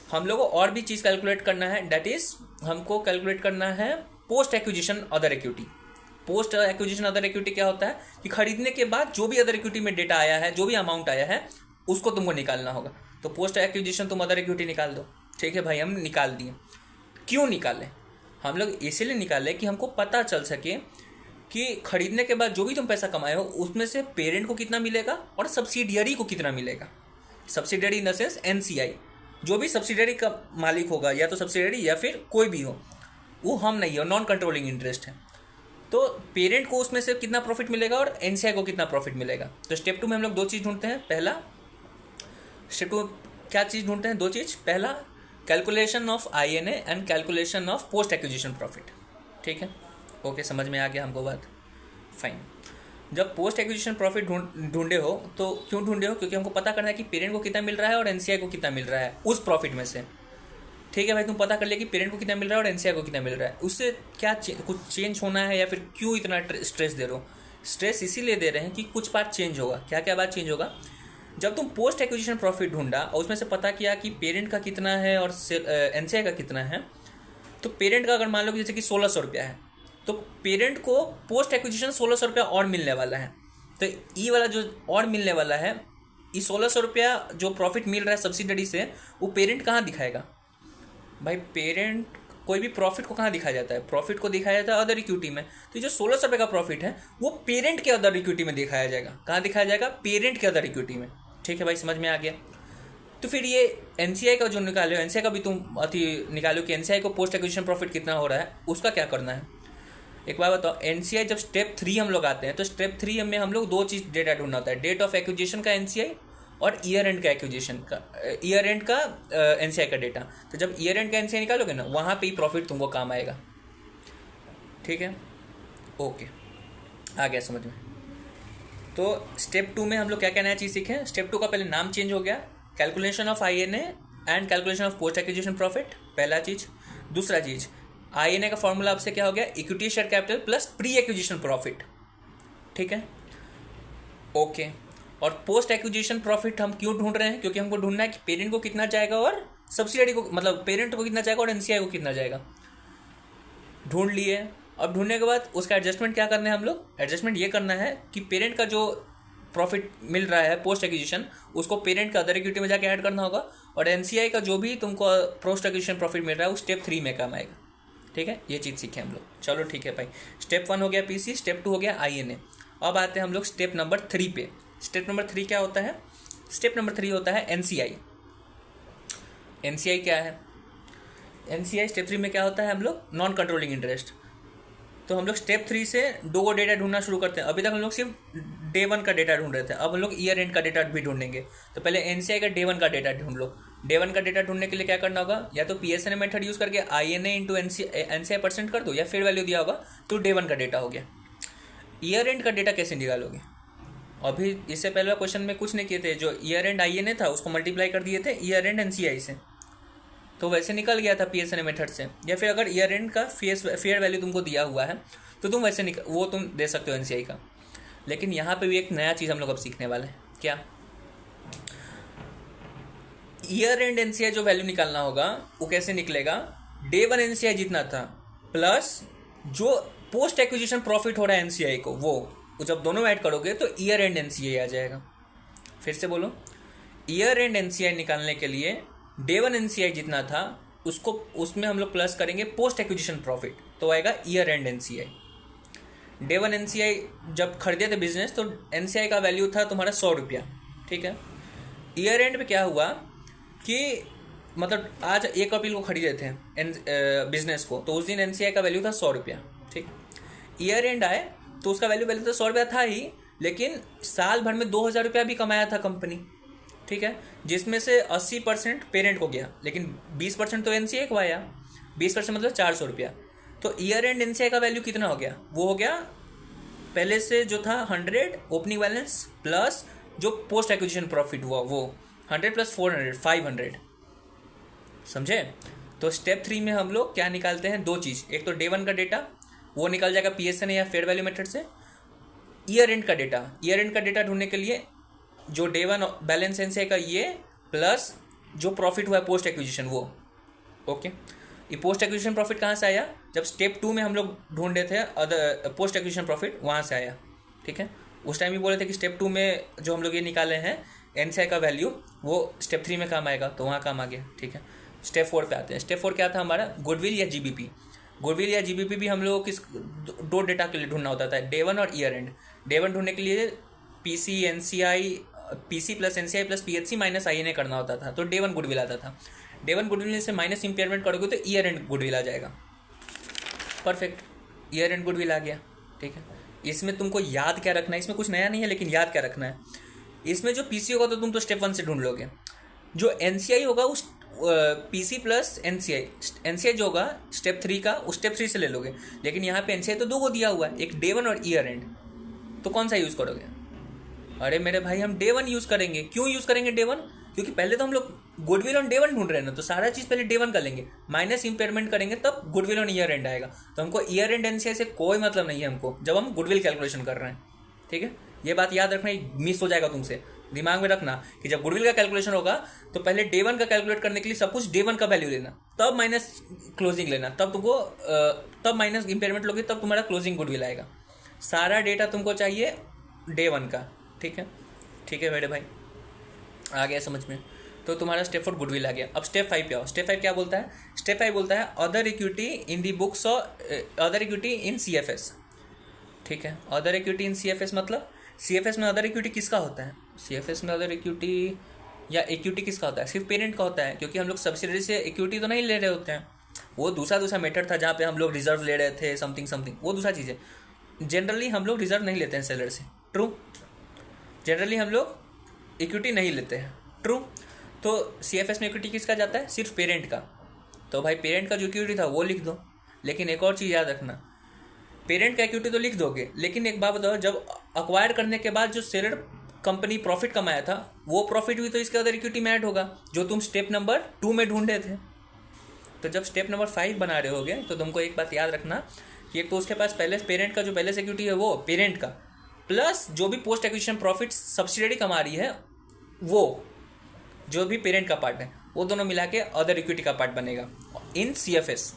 हम लोगों को और भी चीज़ कैलकुलेट करना है, दैट इज हमको कैलकुलेट करना है post acquisition other equity. Post acquisition other equity क्या होता है कि खरीदने के बाद जो भी अदर इक्विटी में डेटा आया है, जो भी अमाउंट आया है, उसको तुमको निकालना होगा। तो पोस्ट एक्विजिशन तुम अदर इक्विटी निकाल दो। ठीक है भाई, हम निकाल दिए। क्यों निकाले? हम लोग इसीलिए निकाले कि हमको पता चल सके कि खरीदने के बाद जो भी तुम पैसा कमाए हो उसमें से पेरेंट को कितना मिलेगा और सब्सिडियरी को कितना मिलेगा। Subsidiary in the sense NCI, जो भी सब्सिडियरी का मालिक होगा, या तो सब्सिडियरी या फिर कोई भी हो, वो हम नहीं हो, नॉन कंट्रोलिंग इंटरेस्ट है। तो पेरेंट को उसमें से कितना प्रॉफिट मिलेगा और NCI को कितना प्रॉफिट मिलेगा। तो स्टेप 2 में हम लोग 2 चीज़ ढूंढते हैं। पहला स्टेप 2 क्या चीज़ ढूंढते हैं? 2 चीज़। पहला calculation of INA and calculation of post acquisition profit. ठीक है, ओके, समझ में आ गया हमको बात। फाइन। जब पोस्ट एक्विजिशन प्रॉफिट ढूंढे हो तो क्यों ढूंढे हो? क्योंकि हमको पता करना है कि पेरेंट को कितना मिल रहा है और NCI को कितना मिल रहा है उस प्रॉफिट में से। ठीक है भाई, तुम पता कर लिया कि पेरेंट को कितना मिल रहा है और NCI को कितना मिल रहा है, उससे क्या कुछ चेंज होना है या फिर क्यों इतना स्ट्रेस दे रहे हो? स्ट्रेस इसीलिए दे रहे हैं कि कुछ बात चेंज होगा। क्या क्या बात चेंज होगा? जब तुम पोस्ट एक्विजिशन प्रॉफिट ढूंढा और उसमें से पता किया कि पेरेंट का कितना है और NCI का कितना है, तो पेरेंट का अगर मान लो कि जैसे कि 1600 रुपया है, तो पेरेंट को पोस्ट एक्विजिशन 1600 रुपया और मिलने वाला है। तो ये वाला जो और मिलने वाला है, ये 1600 रुपया जो प्रॉफिट मिल रहा है सब्सिडरी से, वो पेरेंट कहाँ दिखाएगा? भाई पेरेंट कोई भी प्रॉफिट को कहाँ दिखाया जाता है? प्रॉफिट को दिखाया जाता है अदर इक्विटी में। तो जो 1600 रुपये का प्रॉफिट है वो पेरेंट के अदर इक्विटी में दिखाया जाएगा। कहाँ दिखाया जाएगा? पेरेंट के अदर इक्विटी में। ठीक है भाई, समझ में आ गया। तो फिर ये NCI का जो निकालो, NCI का भी तुम निकालो कि NCI को पोस्ट एक्विजिशन प्रॉफिट कितना हो रहा है, उसका क्या करना है। एक बार बताओ, NCI जब स्टेप 3 हम लोग आते हैं तो स्टेप 3 में हम लोग 2 चीज़ डेटा ढूंढना होता है, डेट ऑफ एक्विजिशन का NCI और ईयर एंड का एक्विजिशन का, ईयर एंड का NCI का डेटा। तो जब ईयर एंड का NCI निकालोगे ना, वहाँ पे ही प्रॉफिट तुमको काम आएगा। ठीक है, ओके, आ गया समझ में। तो स्टेप 2 में हम लोग क्या क्या नया चीज़ सीखे? स्टेप 2 का पहले नाम चेंज हो गया, calculation of INA and calculation of post acquisition profit, पहला चीज़। दूसरा चीज़, INA का फॉर्मूला आपसे क्या हो गया, equity share capital plus pre acquisition profit, ठीक है, ओके। और पोस्ट एक्विजिशन प्रॉफिट हम क्यों ढूंढ रहे हैं, क्योंकि हमको ढूंढना है कि पेरेंट को कितना जाएगा और सब्सिडियरी को, मतलब पेरेंट को कितना जाएगा और NCI को कितना जाएगा। ढूंढ लिए। अब ढूंढने के बाद उसका एडजस्टमेंट क्या करना है हम लोग, एडजस्टमेंट ये करना है कि पेरेंट का जो प्रॉफिट मिल रहा है पोस्ट एक्विजिशन, उसको पेरेंट का अदर इक्विटी में जाके ऐड करना होगा, और NCI का जो भी तुमको पोस्ट एक्विजिशन प्रॉफिट मिल रहा है वो स्टेप 3 में काम आएगा, ठीक है। ये चीज़ सीखे हम लोग। चलो ठीक है भाई, स्टेप 1 हो गया PC, स्टेप 2 हो गया INA। अब आते हैं हम लोग स्टेप नंबर 3 पे। स्टेप नंबर 3 क्या होता है, स्टेप नंबर 3 होता है NCI। NCI क्या है, NCI स्टेप 3 में क्या होता है, हम लोग नॉन कंट्रोलिंग इंटरेस्ट। तो हम लोग स्टेप 3 से 2 को डेटा ढूंढना शुरू करते हैं। अभी तक हम लोग सिर्फ डे 1 का डेटा ढूंढ रहे थे, अब हम लोग ईयर एंड का डेटा भी ढूंढेंगे। तो पहले NCI का डे 1 का डेटा ढूंढ लो। डे 1 का डेटा ढूंढने के लिए क्या करना होगा, या तो PSNA मेथड यूज़ करके INA इंटू NCI परसेंट कर दो, या फेयर वैल्यू दिया होगा तो डे 1 का डेटा हो गया। ईयर एंड का डेटा कैसे निकालोगे, अभी इससे पहले क्वेश्चन में कुछ नहीं किए थे, जो ईयर एंड INA था उसको मल्टीप्लाई कर दिए थे ईयर एंड NCI से, तो वैसे निकल गया था PSNA मेथड से। या फिर अगर ईयर एंड का फेयर वैल्यू तुमको दिया हुआ है तो तुम वैसे वो तुम दे सकते हो NCI का। लेकिन यहाँ पे भी एक नया चीज़ हम लोग अब सीखने वाले हैं, क्या, ईयर एंड NCI जो वैल्यू निकालना होगा वो कैसे निकलेगा, डे 1 NCI जितना था प्लस जो पोस्ट एक्विजिशन प्रॉफिट हो रहा है NCI को, वो जब दोनों ऐड करोगे तो ईयर एंड NCI आ जाएगा। फिर से बोलो, ईयर एंड NCI निकालने के लिए डे 1 NCI जितना था उसको, उसमें हम लोग प्लस करेंगे पोस्ट एक्विजिशन प्रॉफिट, तो आएगा year and NCI। Day 1 NCI जब खरीदे थे बिजनेस तो NCI का वैल्यू था तुम्हारा 100 रुपया, ठीक है। ईयर एंड पे क्या हुआ कि मतलब आज 1 अप्रैल को खरीदे थे बिजनेस को, तो उस दिन NCI का वैल्यू था 100 रुपया, ठीक। ईयर एंड आए तो उसका वैल्यू पहले तो 100 रुपया था ही, लेकिन साल भर में 2000 रुपया भी कमाया था कंपनी, ठीक है, जिसमें से 80% पेरेंट को गया, लेकिन 20% तो NCI को आया। 20% मतलब 400 रुपया। तो ईयर एंड NCI का वैल्यू कितना हो गया, वो हो गया पहले से जो था 100 ओपनिंग बैलेंस प्लस जो पोस्ट एक्विजिशन प्रॉफिट हुआ वो 100 प्लस 400 500, समझे। तो स्टेप 3 में हम लोग क्या निकालते हैं, 2 चीज़, एक तो डे 1 का डेटा वो निकल जाएगा PSNA या फेयर वैल्यू मेथड से। ईयर एंड का डेटा ढूंढने के लिए जो डे 1 बैलेंस NCI का ये प्लस जो प्रॉफिट हुआ है पोस्ट एक्विजिशन वो, ओके। ये पोस्ट एक्विजिशन प्रॉफिट कहाँ से आया, जब स्टेप 2 में हम लोग ढूंढ रहे थे अदर पोस्ट एक्विजिशन प्रॉफिट, वहाँ से आया, ठीक है। उस टाइम भी बोले थे कि स्टेप 2 में जो हम लोग ये निकाले हैं NCI का वैल्यू वो स्टेप 3 में काम आएगा, तो वहाँ काम आ गया, ठीक है। स्टेप 4 पे आते हैं। स्टेप 4 क्या था हमारा, गुडविल या GBP। गुडविल या GBP भी हम लोग किस 2 डेटा के लिए ढूंढना होता था, डे 1 और ईयर एंड। डे 1 ढूंढने के लिए PC plus NCI plus PHC minus INA करना होता था, तो डे 1 गुडविल आता था। डे 1 गुडविल से माइनस इंपेयरमेंट करोगे तो ईयर एंड गुडविल आ जाएगा, परफेक्ट, ईयर एंड गुडविल आ गया, ठीक है। इसमें तुमको याद क्या रखना है, इसमें कुछ नया नहीं है, लेकिन याद क्या रखना है, इसमें जो PC होगा तो तुम तो स्टेप 1 से ढूंढ लोगे, जो NCI होगा उस PC प्लस NCI जो होगा स्टेप 3 का, उस स्टेप 3 से ले लोगे। लेकिन यहाँ पे NCI तो 2 को दिया हुआ है, एक डे 1 और ईयर एंड, तो कौन सा यूज़ करोगे, अरे मेरे भाई हम डे 1 यूज़ करेंगे। क्यों यूज़ करेंगे डे 1, क्योंकि पहले तो हम लोग गुडविल ऑन डे 1 ढूंढ रहे हैं ना, तो सारा चीज़ पहले डे 1 कर लेंगे, माइनस इंपेयरमेंट करेंगे, तब गुडविल ऑन ईयर एंड आएगा। तो हमको ईयर एंड NCI से कोई मतलब नहीं है हमको, जब हम गुडविल कैलकुलेशन कर रहे हैं, ठीक है। ये बात याद रखना, मिस हो जाएगा तुमसे, दिमाग में रखना कि जब गुडविल का कैलकुलेशन होगा तो पहले डे 1 का कैलकुलेट करने के लिए सब कुछ डे 1 का वैल्यू लेना, तब माइनस क्लोजिंग लेना, तब तुमको तब माइनस इंपेयरमेंट लोगे, तब तुम्हारा क्लोजिंग गुडविल आएगा। सारा डेटा तुमको चाहिए डे 1 का, ठीक है, ठीक है मेरे भाई, आ गया समझ में। तो तुम्हारा स्टेप 4 गुडविल आ गया। अब स्टेप 5 पे आओ। स्टेप 5 क्या बोलता है, स्टेप 5 बोलता है other equity in the books और अदर इक्विटी इन CFS, ठीक है। अदर इक्विटी इन CFS मतलब CFS में अदर इक्विटी किसका होता है, CFS में अदर इक्विटी या इक्विटी किसका होता है, सिर्फ पेरेंट का होता है, क्योंकि हम लोग सब्सिडरी से इक्विटी तो नहीं ले रहे होते हैं, वो दूसरा मेथड था जहाँ पे हम लोग रिजर्व ले रहे थे, समथिंग वो दूसरा चीज़ है। जनरली हम लोग रिजर्व नहीं लेते हैं सेलर से, ट्रू, जनरली हम लोग इक्विटी नहीं लेते हैं, ट्रू। तो CFS में इक्विटी किसका जाता है, सिर्फ पेरेंट का। तो भाई पेरेंट का जो इक्विटी था वो लिख दो, लेकिन एक और चीज़ याद रखना, पेरेंट का इक्विटी तो लिख दोगे, लेकिन एक बात बताओ, जब अक्वायर करने के बाद जो सेलर कंपनी प्रॉफिट कमाया था वो प्रॉफिट भी तो इसके अदर इक्विटी में ऐड होगा, जो तुम स्टेप नंबर 2 में ढूंढे थे, तो जब स्टेप नंबर 5 बना रहे होगे तो तुमको एक बात याद रखना कि एक तो उसके पास पहले पेरेंट का जो पहले सिक्योरिटी है वो पेरेंट का, प्लस जो भी पोस्ट एक्विजिशन प्रॉफिट सब्सिडियरी कमा रही है वो, जो भी पेरेंट का पार्ट है वो दोनों मिला के अदर इक्विटी का पार्ट बनेगा इन CFS।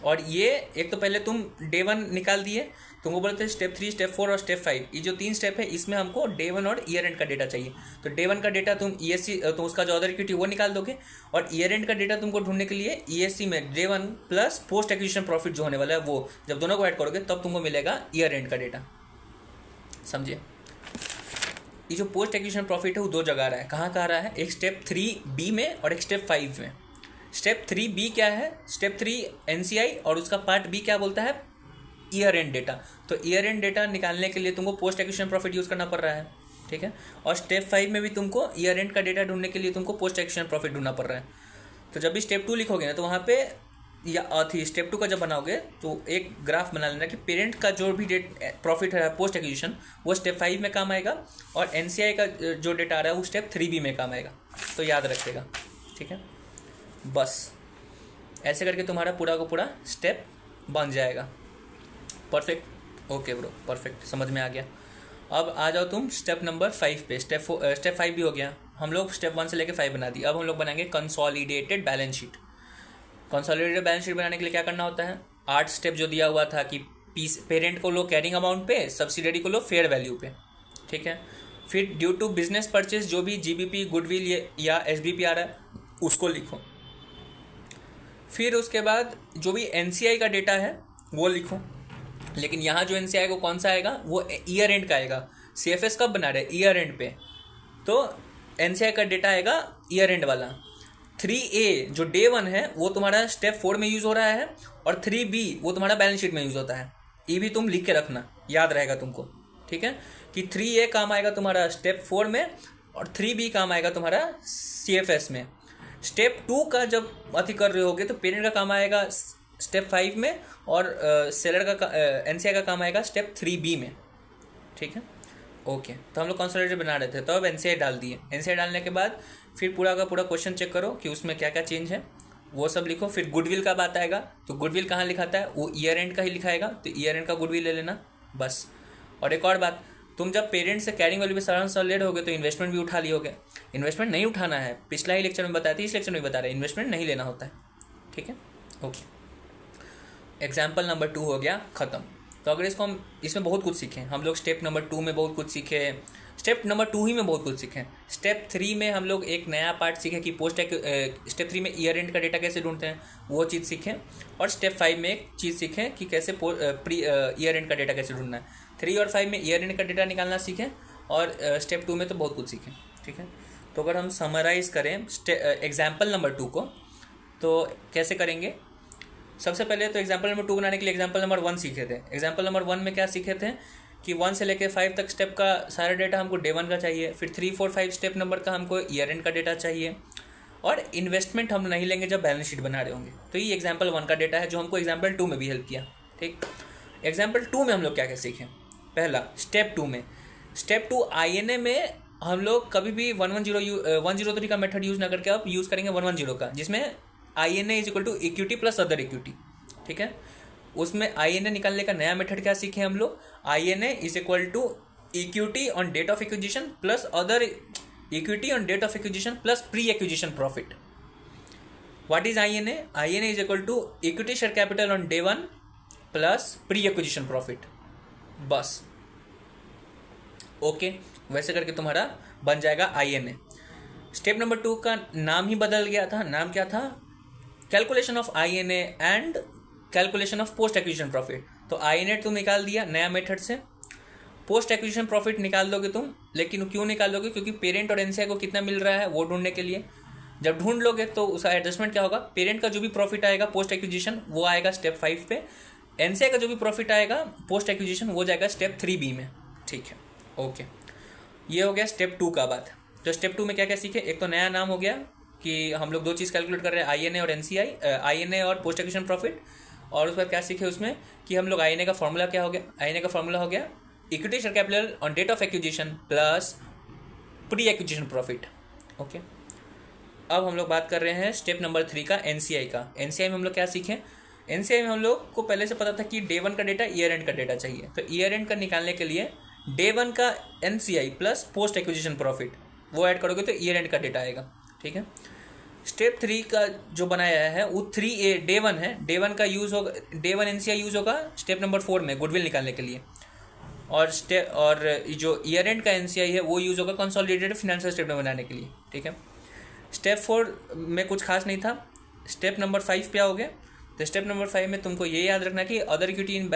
और ये एक तो पहले तुम डे 1 निकाल दिए, तुमको बोलते हैं स्टेप 3, स्टेप 4 और स्टेप 5, ये जो 3 स्टेप है इसमें हमको डे 1 और ईयर एंड का डेटा चाहिए। तो डे 1 का डेटा तुम ESC तो उसका जो अदर इक्विटी वो निकाल दोगे, और ईयर एंड का डेटा तुमको ढूंढने के लिए ESC में day 1 plus post acquisition profit जो होने वाला है वो, जब दोनों को ऐड करोगे तब तुमको मिलेगा ईयर एंड का डेटा। समझिए, ये जो पोस्ट एक्विजिशन प्रॉफिट है वो 2 जगह आ रहा है। कहाँ आ रहा है? एक स्टेप 3B में और एक स्टेप 5 में। स्टेप 3B क्या है? स्टेप 3 NCI और उसका पार्ट B क्या बोलता है? Year and data. तो ईयर एंड डेटा निकालने के लिए तुमको पोस्ट एक्विजिशन प्रॉफिट यूज़ करना पड़ रहा है, ठीक है। और स्टेप 5 में भी तुमको ईयर एंड का डेटा ढूंढने के लिए तुमको पोस्ट एक्विजिशन प्रॉफिट ढूंढना पड़ रहा है। तो जब भी स्टेप 2 लिखोगे ना तो वहाँ पे या स्टेप 2 का जब बनाओगे तो एक ग्राफ बना लेना कि पेरेंट का जो भी प्रॉफिट है पोस्ट एक्विजिशन वो स्टेप 5 में काम आएगा, और NCI का जो डेटा आ रहा है वो स्टेप 3B में काम आएगा। तो याद रखिएगा, ठीक है। बस ऐसे करके तुम्हारा पूरा का पूरा स्टेप बन जाएगा। परफेक्ट, ओके ब्रो, परफेक्ट, समझ में आ गया। अब आ जाओ तुम स्टेप नंबर 5 पे। स्टेप 5 भी हो गया, हम लोग स्टेप 1 से लेकर 5 बना दी। अब हम लोग बनाएंगे consolidated balance sheet. Consolidated balance sheet बनाने के लिए क्या करना होता है? 8 स्टेप जो दिया हुआ था कि पेरेंट को लो कैरिंग अमाउंट पे, सब्सिडियरी को लो फेयर वैल्यू पे, ठीक है। फिर ड्यू टू बिजनेस परचेज जो भी GBP, गुडविल या SBP आ रहा है उसको लिखो। फिर उसके बाद जो भी NCI का डेटा है वो लिखो, लेकिन यहाँ जो NCI को कौन सा आएगा? वो ईयर एंड का आएगा। CFS कब बना रहे हैं? ईयर एंड पे। तो NCI का डेटा आएगा ईयर एंड वाला। 3A जो डे 1 है वो तुम्हारा स्टेप 4 में यूज़ हो रहा है, और 3B वो तुम्हारा बैलेंस शीट में यूज़ होता है। ये भी तुम लिख के रखना, याद रहेगा तुमको, ठीक है, कि 3A काम आएगा तुम्हारा स्टेप 4 में और 3B काम आएगा तुम्हारा CFS में। स्टेप 2 का जब कर रहे होगे तो पेरेंट का काम आएगा स्टेप 5 में, और सेलर का NCI का काम आएगा स्टेप 3B में, ठीक है। ओके, तो हम लोग कंसोलिडेटेड बना रहे थे तो अब NCI डाल दिए। NCI डालने के बाद फिर पूरा का पूरा क्वेश्चन चेक करो कि उसमें क्या क्या चेंज है, वो सब लिखो। फिर गुडविल का बात आएगा तो गुडविल कहाँ लिखाता है? वो ईयर एंड का ही लिखाएगा, तो ईयर एंड का गुडविल ले लेना बस। और एक और बात, तुम जब पेरेंट से कैरिंग वैल्यू पे कंसोलिडेट होगे तो इन्वेस्टमेंट भी उठा लियोगे। इन्वेस्टमेंट नहीं उठाना है, पिछला ही लेक्चर में बताया था, इस लेक्चर में बता रहे हैं इन्वेस्टमेंट नहीं लेना होता है, ठीक है। ओके, एग्जाम्पल नंबर 2 हो गया ख़त्म। तो अगर इसको हम इसमें बहुत कुछ सीखें, हम लोग स्टेप नंबर 2 में बहुत कुछ सीखे, स्टेप नंबर 2 ही में बहुत कुछ सीखें। स्टेप 3 में हम लोग एक नया पार्ट सीखे कि स्टेप 3 में ईयर एंड का डेटा कैसे ढूंढते हैं, वो चीज़ सीखें। और स्टेप 5 में एक चीज़ सीखें कि कैसे ईयर एंड का डेटा कैसे ढूंढना है। 3 और 5 में ईयर एंड का डेटा निकालना सीखें, और स्टेप 2 में तो बहुत कुछ सीखें, ठीक है। तो अगर हम समराइज़ करें एग्जाम्पल नंबर 2 को तो कैसे करेंगे? सबसे पहले तो एग्जाम्पल नंबर 2 बनाने के लिए एग्जाम्पल नंबर 1 सीखे थे। एग्जाम्पल नंबर 1 में क्या सीखे थे कि 1 से लेकर 5 तक स्टेप का सारा डेटा हमको डे 1 का चाहिए। फिर 3, 4, 5 स्टेप नंबर का हमको ईयर एंड का डेटा चाहिए, और इन्वेस्टमेंट हम नहीं लेंगे जब बैलेंस शीट बना रहे होंगे। तो ये एग्जाम्पल 1 का डेटा है जो हमको एग्जाम्पल 2 में भी हेल्प किया, ठीक। एग्जाम्पल 2 में हम लोग क्या क्या सीखें? पहला, स्टेप 2 INA में हम लोग कभी भी 103 का मेथड यूज़ ना करके अब यूज़ करेंगे 110 का, जिसमें INA is equal to equity plus other equity, ठीक है। उसमें INA निकालने का नया मेथड क्या सीखे हम लोग? INA is equal to equity on date of acquisition plus other equity on date of acquisition plus pre acquisition profit. What is INA? INA is equal to equity share capital on day 1 plus pre acquisition profit, बस। ओके, वैसे करके तुम्हारा बन जाएगा INA। स्टेप नंबर 2 का नाम ही बदल गया था, नाम क्या था? Calculation of INA and calculation of post acquisition profit. तो INA तुम निकाल दिया नया मेथड से, पोस्ट एक्विजिशन प्रॉफिट निकाल दोगे तुम, लेकिन क्यों निकाल दोगे? क्योंकि पेरेंट और NCI को कितना मिल रहा है वो ढूंढने के लिए। जब ढूंढ लोगे तो उसका एडजस्टमेंट क्या होगा? पेरेंट का जो भी प्रॉफिट आएगा पोस्ट एक्विजिशन वो आएगा स्टेप 5 पे, NCI का जो भी प्रॉफिट आएगा पोस्ट एक्विजिशन वो जाएगा स्टेप 3B में, ठीक है। ओके, ये हो गया स्टेप 2 का बात। तो स्टेप 2 में क्या क्या सीखे? एक तो नया नाम हो गया कि हम लोग 2 चीज़ कैलकुलेट कर रहे हैं, INA और NCI, INA और पोस्ट एक्विजिशन प्रॉफिट। और उसके बाद क्या सीखे उसमें कि हम लोग INA का फॉर्मूला क्या हो गया? INA का फॉर्मूला हो गया equity share capital on date of acquisition plus pre acquisition profit, okay. अब हम लोग बात कर रहे हैं स्टेप नंबर 3 का, एनसीआई का। एनसीआई में हम लोग क्या सीखें? एनसीआई में हम लोग को पहले से पता था कि डे 1 का डेटा, ईयर एंड का डेटा चाहिए। तो ईयर एंड का निकालने के लिए डे 1 का NCI plus post acquisition profit वो ऐड करोगे तो ईयर एंड का डेटा आएगा। ठीक है। स्टेप 3 का जो बनाया है वो 3A डे 1 है। डे 1 का यूज़ होगा, डे 1 एनसीआई यूज़ होगा स्टेप नंबर 4 में गुडविल निकालने के लिए। और जो ईयर एंड का एनसीआई है वो यूज़ होगा कंसोलिडेटेड फाइनेंशियल स्टेटमेंट बनाने के लिए। ठीक है। स्टेप 4 में कुछ खास नहीं था। स्टेप नंबर 5 पे आओगे तो स्टेप नंबर 5 में तुमको ये याद रखना कि other equity in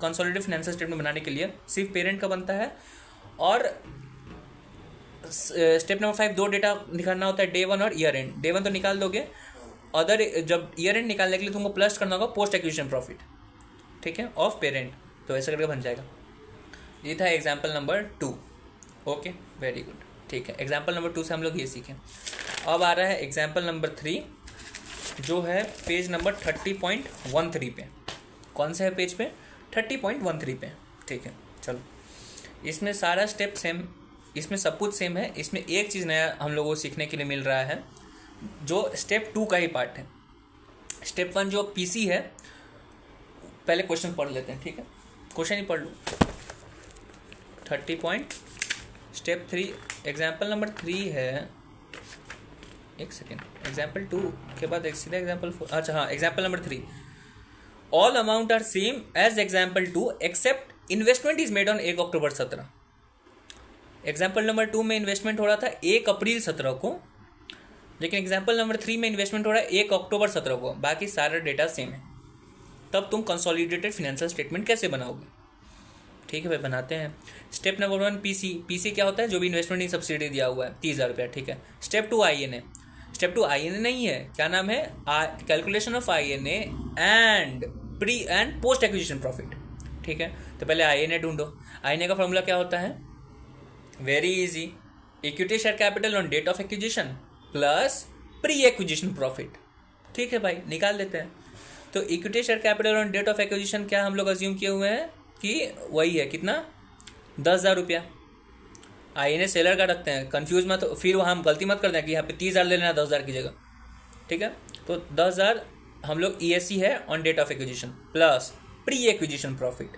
consolidated financial statement बनाने के लिए सिर्फ पेरेंट का बनता है। और स्टेप नंबर 5 दो डेटा निकालना होता है, डे 1 और ईयर एंड। डे 1 तो निकाल दोगे, अदर जब ईयर एंड निकालने के लिए तुमको प्लस करना होगा पोस्ट एक्विजिशन प्रॉफिट, ठीक है, ऑफ पेरेंट। तो ऐसा करके बन जाएगा। ये था example number 2। Okay, very good. ठीक है, एग्जाम्पल नंबर 2 से हम लोग ये सीखें। अब आ रहा है एग्जाम्पल नंबर 3, जो है पेज नंबर 30.13 पे। कौन सा है पेज पे? 30.13 पे। ठीक है, चलो। इसमें सारा स्टेप सेम, इसमें सब कुछ सेम है। इसमें एक चीज़ नया हम लोगों को सीखने के लिए मिल रहा है, जो स्टेप 2 का ही पार्ट है। स्टेप 1 जो पीसी है, पहले क्वेश्चन पढ़ लेते हैं। ठीक है, क्वेश्चन ही पढ़ लो। 30 स्टेप 3 एग्जाम्पल नंबर 3 है। एक सेकेंड, एग्जाम्पल 2 के बाद एक सीधा एग्जाम्पल 4। अच्छा हाँ, example number 3, all amount are same as example 2 except investment is made on 1 October 17। Example number 2 में इन्वेस्टमेंट हो रहा था 1 अप्रैल 17 को, लेकिन एग्जाम्पल नंबर 3 में इन्वेस्टमेंट हो रहा है 1 अक्टूबर 17 को। बाकी सारा डेटा सेम है। तब तुम कंसोलिडेटेड फाइनेंशियल स्टेटमेंट कैसे बनाओगे? ठीक है भाई, बनाते हैं। स्टेप नंबर 1 पीसी क्या होता है? जो भी इन्वेस्टमेंट इन सब्सिडी दिया हुआ है 30,000 रुपया। ठीक है। Step 2 INA. स्टेप 2 आईएनए नहीं है, क्या नाम है? Calculation of INA and pre and post acquisition profit. ठीक है, तो पहले आईएनए ढूंढो। आईएनए का फॉर्मूला क्या होता है? Very easy, equity share capital on date of acquisition plus pre acquisition profit. ठीक है भाई, निकाल लेते हैं। तो equity share capital on date of acquisition क्या हम लोग अज्यूम किए हुए हैं कि वही है, कितना? 10,000 रुपया। आईएनए सेलर का रखते हैं, कंफ्यूज मत, फिर वहाँ हम गलती मत कर दें कि यहाँ पे 30,000 ले लेना 10,000 की जगह। ठीक है, तो 10,000 हम लोग ईएससी है on date of acquisition plus pre acquisition profit.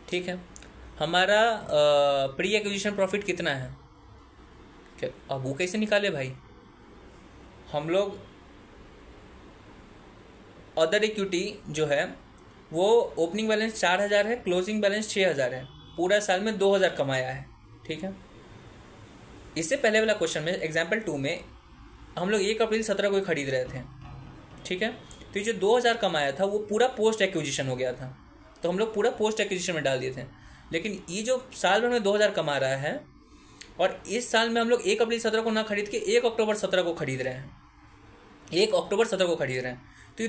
ठीक है, हमारा प्री एक्विजिशन प्रॉफिट कितना है? अब वो कैसे निकाले भाई? हम लोग अदर इक्विटी जो है वो ओपनिंग बैलेंस 4,000 है, क्लोजिंग बैलेंस 6,000 है, पूरा साल में 2,000 कमाया है। ठीक है, इससे पहले वाला क्वेश्चन में एग्जाम्पल 2 में हम लोग 1 अप्रैल 17 को खरीद रहे थे। ठीक है, तो ये जो 2,000 कमाया था वो पूरा पोस्ट एक्विजिशन हो गया था, तो हम लोग पूरा पोस्ट एक्विजिशन में डाल दिए थे। लेकिन ये जो साल भर में 2,000 कमा रहा है, और इस साल में हम लोग 1 अप्रैल 17 को ना खरीद के 1 अक्टूबर 17 को खरीद रहे हैं। 1 अक्टूबर 17 को खरीद रहे हैं, तो ये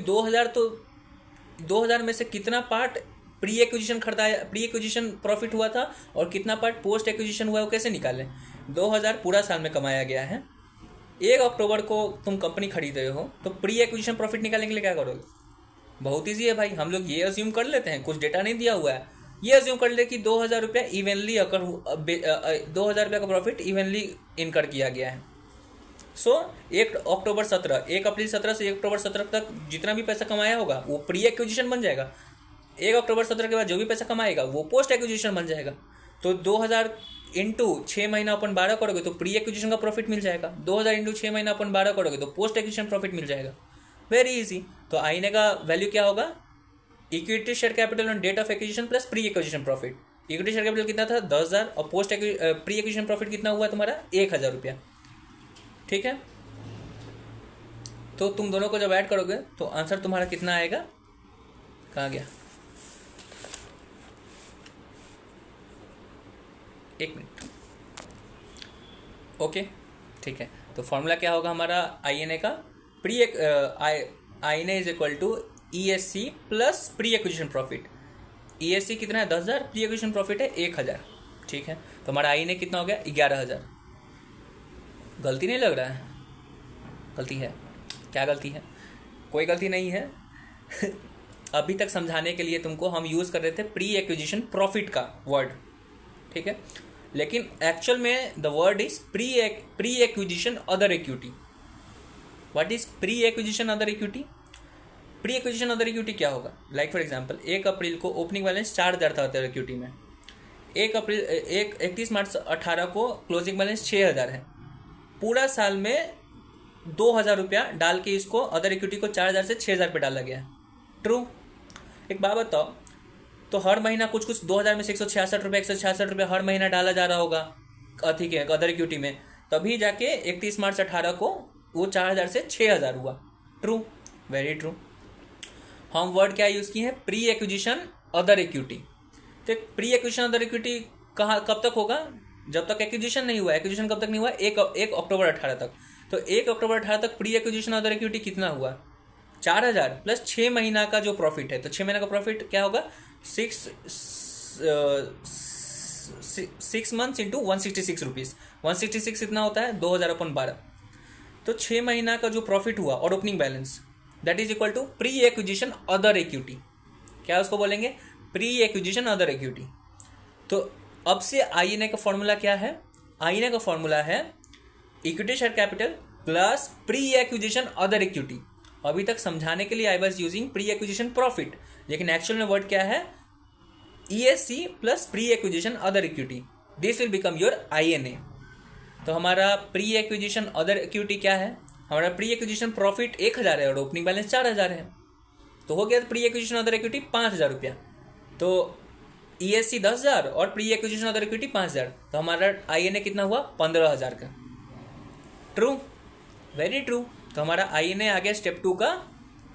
2,000 में से कितना पार्ट प्री एक्विजिशन खरीदाया, प्री एक्विजिशन प्रॉफिट हुआ था, और कितना पार्ट पोस्ट एक्विजिशन हुआ है, वो कैसे निकालें? 2,000 पूरा साल में कमाया गया है, 1 अक्टूबर को तुम कंपनी खरीद रहे हो, तो प्री एक्विजिशन प्रॉफिट निकालने के लिए क्या करोगे? बहुत ईजी है भाई। हम लोग ये अज्यूम कर लेते हैं, कुछ डेटा नहीं दिया हुआ है, ये अज्यूम कर ले कि 2,000 रुपया इवनली 2,000 रुपया का प्रॉफिट इवनली इनकर किया गया है। सो 1 अक्टूबर 17, 1 अप्रैल 17 से 1 अक्टूबर 17 तक जितना भी पैसा कमाया होगा वो प्री एक्विजिशन बन जाएगा। 1 अक्टूबर 17 के बाद जो भी पैसा कमाएगा वो पोस्ट एक्विजिशन बन जाएगा। तो 2,000 इंटू 6 महीना अपन 12 करोगे तो प्री एक्विजिशन का प्रॉफिट मिल जाएगा। 2,000 इंटू 6 महीना अपन 12 करोगे तो पोस्ट एक्विजिशन प्रॉफिट मिल जाएगा। Very easy. तो आईने का वैल्यू क्या होगा? Equity share capital on date of acquisition plus pre acquisition profit. Equity share capital कितना था? 10,000, और पोस्ट प्री एक्विजिशन प्रॉफिट कितना हुआ तुम्हारा? 1,000 रुपया। ठीक है, तो तुम दोनों को जब ऐड करोगे तो आंसर तुम्हारा कितना आएगा? कहाँ गया? एक मिनट। ओके, ठीक है, तो फॉर्मूला क्या होगा हमारा आईएनए का? INA is equal to ESC plus pre acquisition profit. ESC कितना है? 10,000, प्री एक्विजिशन प्रॉफिट है 1,000। ठीक है, तो हमारा आईएनए कितना हो गया? 11,000। गलती नहीं लग रहा है? गलती है? क्या गलती है? कोई गलती नहीं है। अभी तक समझाने के लिए तुमको हम यूज़ कर रहे थे प्री एक्विजिशन प्रॉफिट का वर्ड। ठीक है, लेकिन एक्चुअल में the word is pre acquisition other equity. What is pre acquisition other equity? Pre acquisition other equity क्या होगा? लाइक फॉर एग्जांपल 1 अप्रैल को ओपनिंग बैलेंस 4,000 था अदर इक्विटी में, 31 मार्च 18 को क्लोजिंग बैलेंस 6,000 है, पूरा साल में 2,000 रुपया डाल के इसको अदर इक्विटी को 4,000 से 6,000 पे डाला गया है। ट्रू? एक बात बताओ, तो हर महीना कुछ 2,000 में से 166 रुपये हर महीना डाला जा रहा होगा ठीक है अदर इक्विटी में, तभी जाके 31 मार्च 18 को वो 4,000 से 6,000 हुआ। ट्रू? Very true. हम वर्ड क्या यूज़ किए हैं? Pre acquisition other equity. तो प्री एक्विजिशन अदर इक्विटी कब तक होगा? जब तक एक्विजिशन नहीं हुआ। एक्विजिशन कब तक नहीं हुआ? 1 अक्टूबर 18 तक। तो 1 अक्टूबर 18 तक प्री एक्विजिशन अदर इक्विटी कितना हुआ? 4,000 प्लस 6 महीना का जो प्रॉफिट है, तो 6 महीना का प्रॉफिट क्या होगा? 6 मंथ्स इंटू 166 रुपीज़। 166 कितना होता है? 2,000/12। तो 6 महीना का जो प्रॉफिट हुआ और opening balance, that is equal to pre acquisition other equity. क्या उसको बोलेंगे? Pre acquisition other equity. तो अब से आईएनए का फॉर्मूला क्या है? आईएनए का फॉर्मूला है equity share capital plus pre acquisition other equity. अभी तक समझाने के लिए I was using pre acquisition profit, लेकिन एक्चुअल में वर्ड क्या है? ESC plus pre acquisition other equity. This will become your INA. तो हमारा प्री एक्विजिशन अदर इक्विटी क्या है? हमारा प्री एक्विजिशन प्रॉफिट 1,000 है और ओपनिंग बैलेंस 4,000 है, तो हो गया प्री एक्विजिशन अदर इक्विटी 5,000 रुपया। तो ईएससी 10,000 और प्री एक्विजिशन अदर इक्विटी 5,000, तो हमारा आईएनए कितना हुआ? 15,000 का। ट्रू? Very true. तो हमारा आईएनए आ गया स्टेप 2 का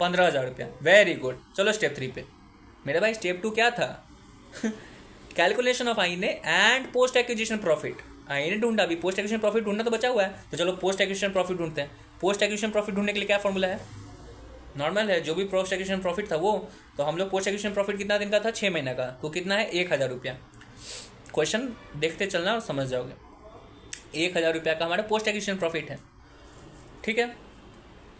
15,000 रुपया। Very good. चलो स्टेप 3 पे। मेरा भाई स्टेप 2 क्या था? Calculation of INA and post acquisition profit. INA ढूंढा, अभी पोस्ट एक्विजिशन प्रॉफिट ढूंढना तो बचा हुआ है, तो चलो पोस्ट एक्विजिशन प्रॉफिट ढूंढते हैं। पोस्ट एक्विजिशन प्रॉफिट ढूंढने के लिए क्या फॉर्मूला है? नॉर्मल है, जो भी पोस्ट एक्विजिशन प्रॉफिट था वो, तो हम लोग पोस्ट एक्विजिशन प्रॉफिट कितना दिन का था? 6 महीना का, तो कितना है? 1,000 रुपया। क्वेश्चन देखते चलना और समझ जाओगे। 1,000 रुपया का हमारा पोस्ट एक्विजिशन प्रॉफिट है, ठीक है।